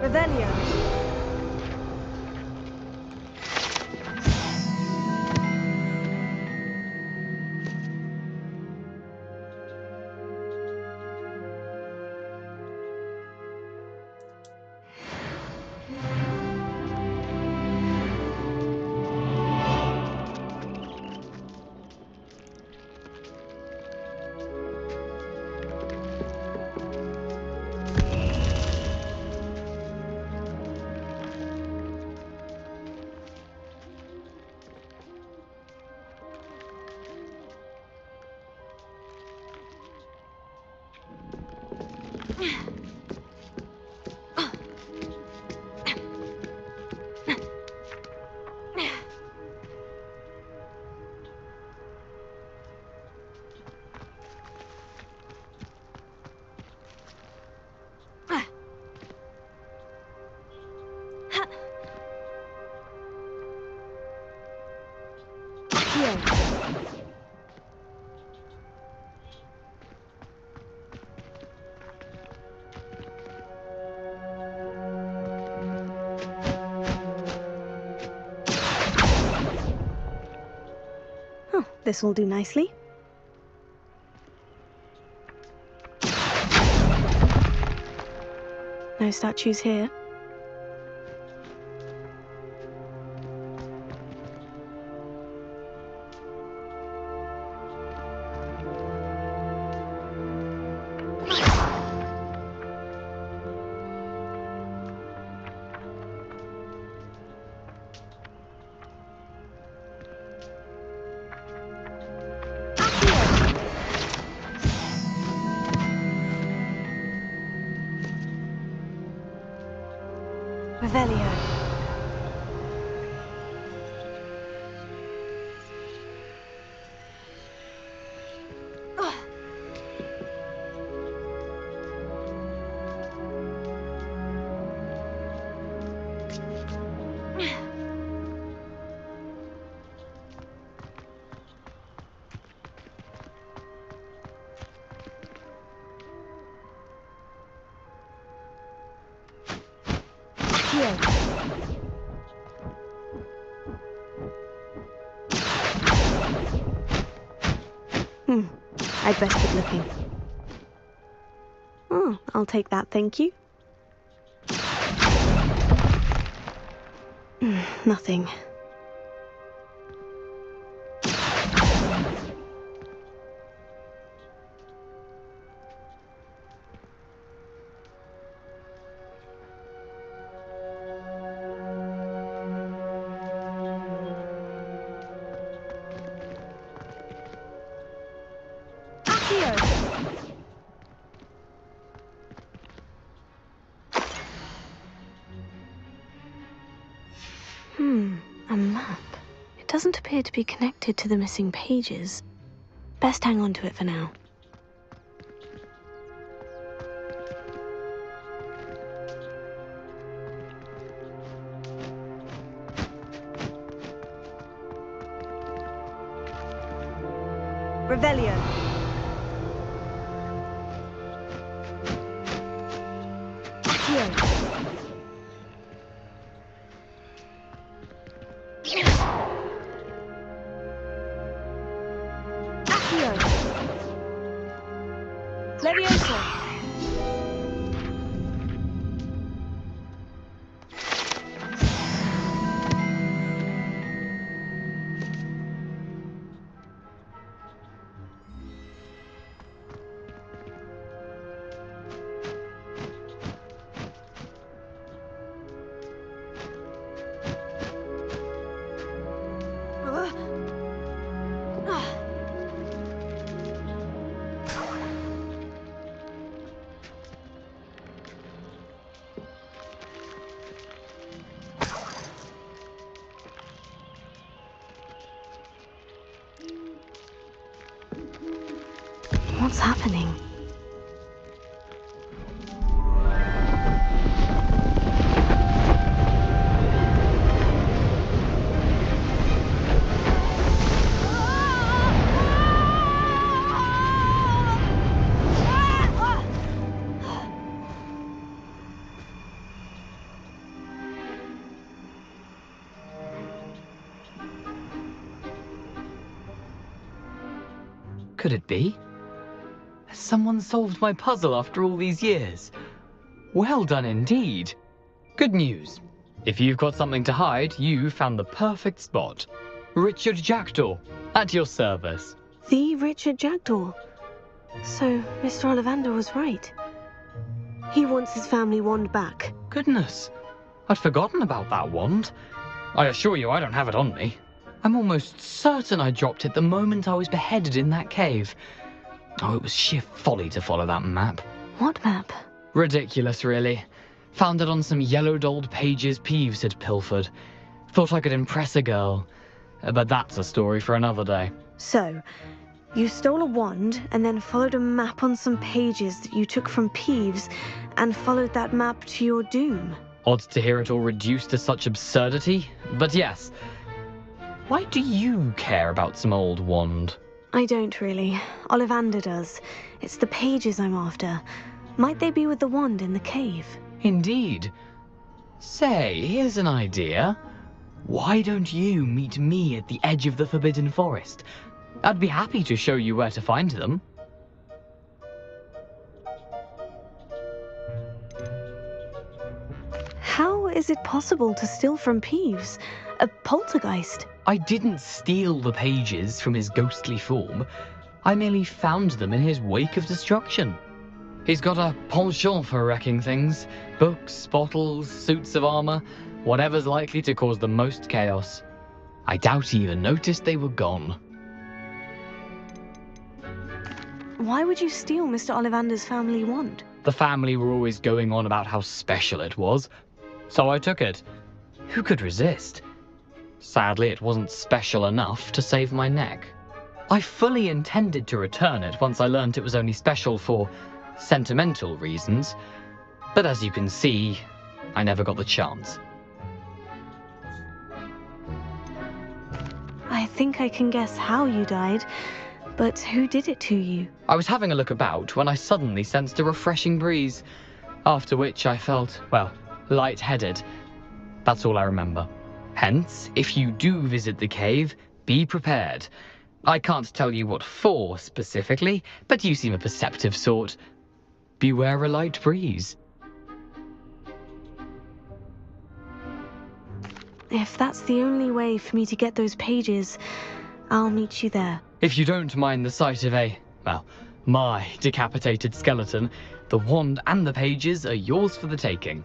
Revelio. Oh, this will do nicely. No statues here. Revelio. Here. I'd best keep looking. Oh, I'll take that, thank you. Nothing. doesn't appear to be connected to the missing pages. Best hang on to it for now. Revelio. Accio. Accio. Levioso. What's happening? Could it be? Has someone solved my puzzle after all these years? Well done indeed. Good news. If you've got something to hide, you found the perfect spot. Richard Jackdaw, at your service. The Richard Jackdaw. So, Mr. Ollivander was right. He wants his family wand back. Goodness, I'd forgotten about that wand. I assure you I don't have it on me. I'm almost certain I dropped it the moment I was beheaded in that cave. Oh, it was sheer folly to follow that map. What map? Ridiculous, really. Found it on some yellowed old pages Peeves had pilfered. Thought I could impress a girl. But that's a story for another day. So, you stole a wand and then followed a map on some pages that you took from Peeves and followed that map to your doom. Odd to hear it all reduced to such absurdity, but yes. Why do you care about some old wand? I don't really. Ollivander does. It's the pages I'm after. Might they be with the wand in the cave? Indeed. Say, here's an idea. Why don't you meet me at the edge of the Forbidden Forest? I'd be happy to show you where to find them. How is it possible to steal from Peeves? A poltergeist? I didn't steal the pages from his ghostly form. I merely found them in his wake of destruction. He's got a penchant for wrecking things. Books, bottles, suits of armor, whatever's likely to cause the most chaos. I doubt he even noticed they were gone. Why would you steal Mr. Ollivander's family wand? The family were always going on about how special it was, so I took it. Who could resist? Sadly, it wasn't special enough to save my neck. I fully intended to return it once I learned it was only special for sentimental reasons, but as you can see, I never got the chance. I think I can guess how you died, but who did it to you? I was having a look about when I suddenly sensed a refreshing breeze, after which I felt, well, lightheaded. That's all I remember. Hence, if you do visit the cave, be prepared. I can't tell you what for specifically, but you seem a perceptive sort. Beware a light breeze. If that's the only way for me to get those pages, I'll meet you there. If you don't mind the sight of my decapitated skeleton, the wand and the pages are yours for the taking.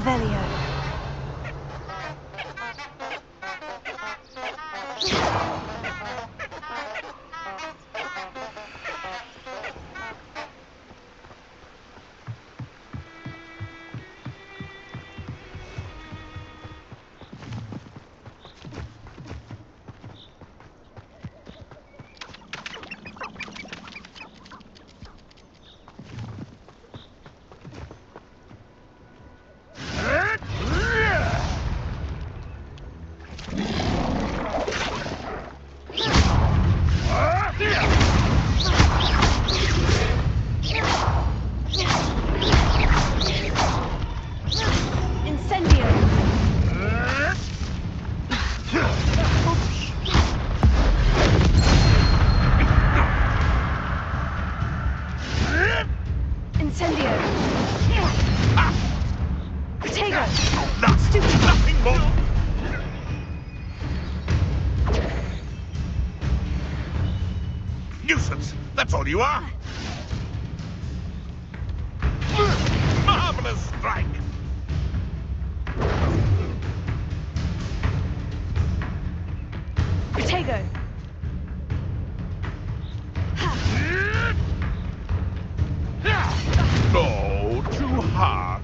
Revelio. Nuisance! That's all you are! Marvelous strike! Protego! No, too hard.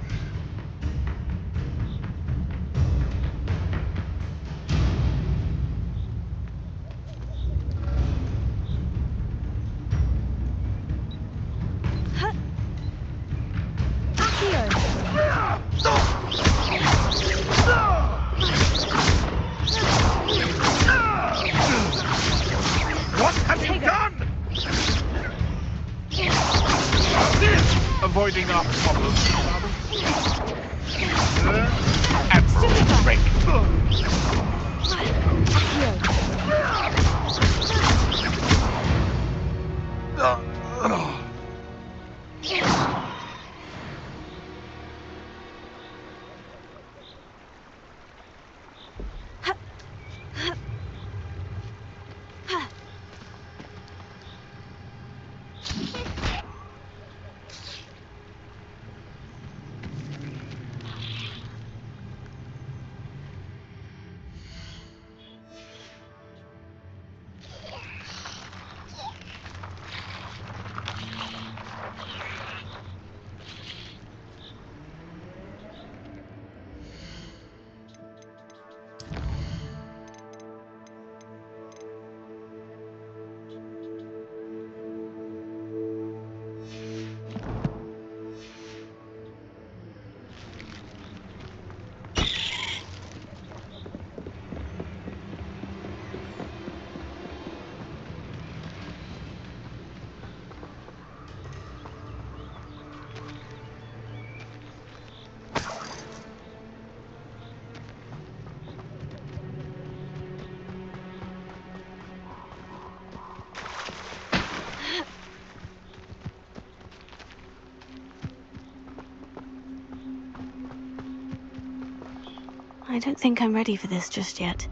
I don't think I'm ready for this just yet.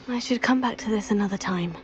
I should come back to this another time.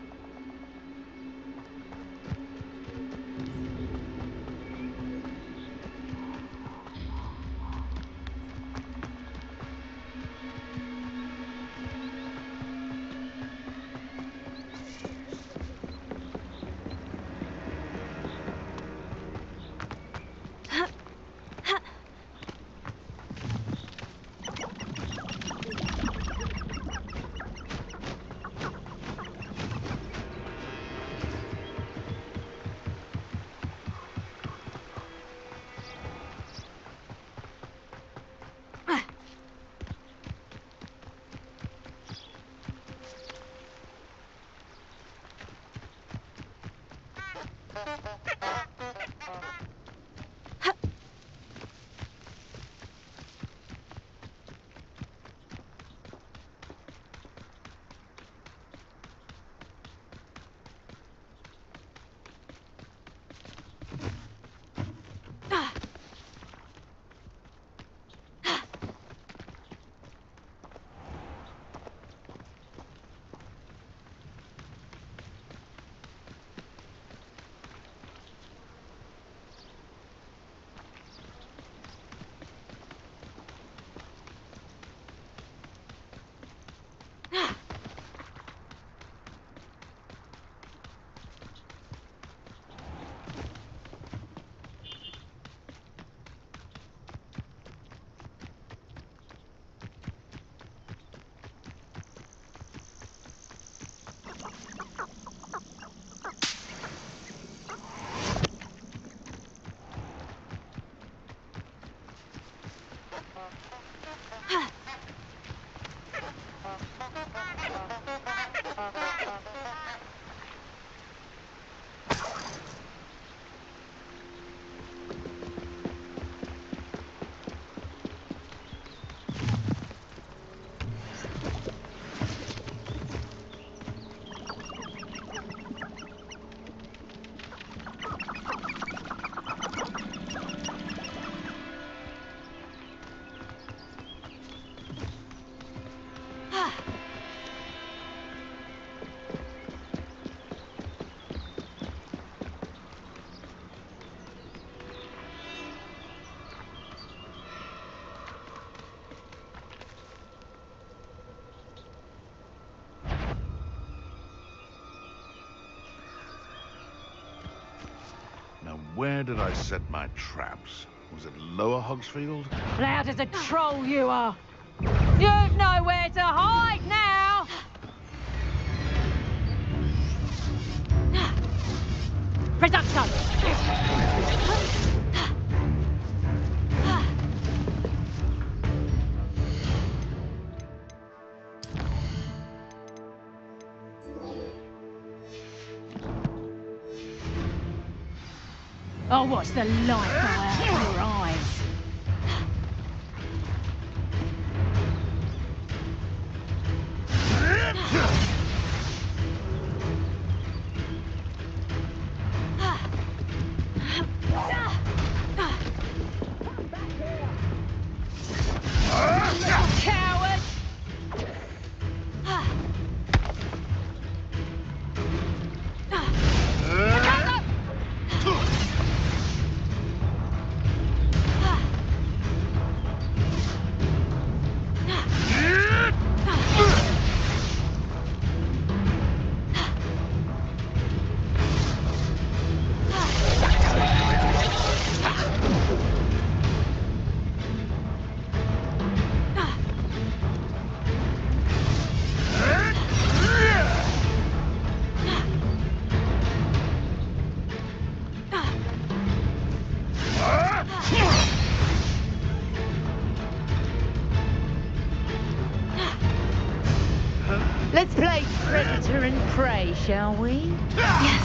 Now, where did I set my traps? Was it Lower Hogsfield? Loud as a troll you are. You've nowhere to hide now. Reduction. I'll watch the light go out of your eyes. Coward! Let's play predator and prey, shall we? Yes.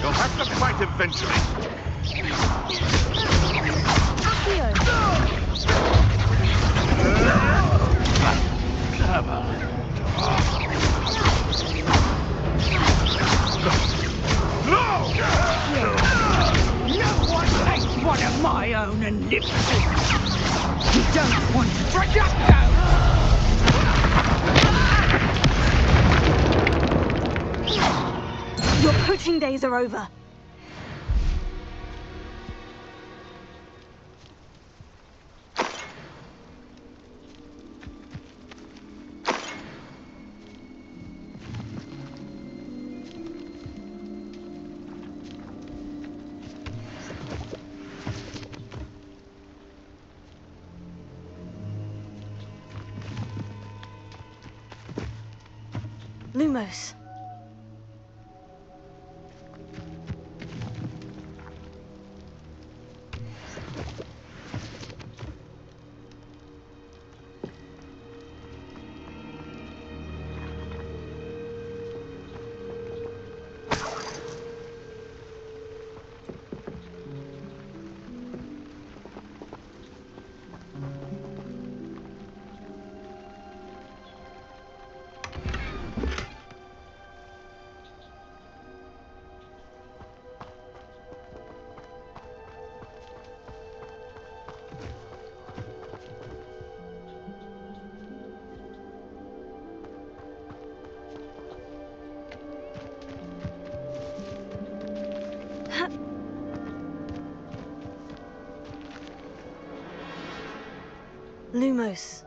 You'll have to fight eventually. No one takes one of my own and lives it. You don't want to Producto! Your poaching days are over. Lumos. Lumos.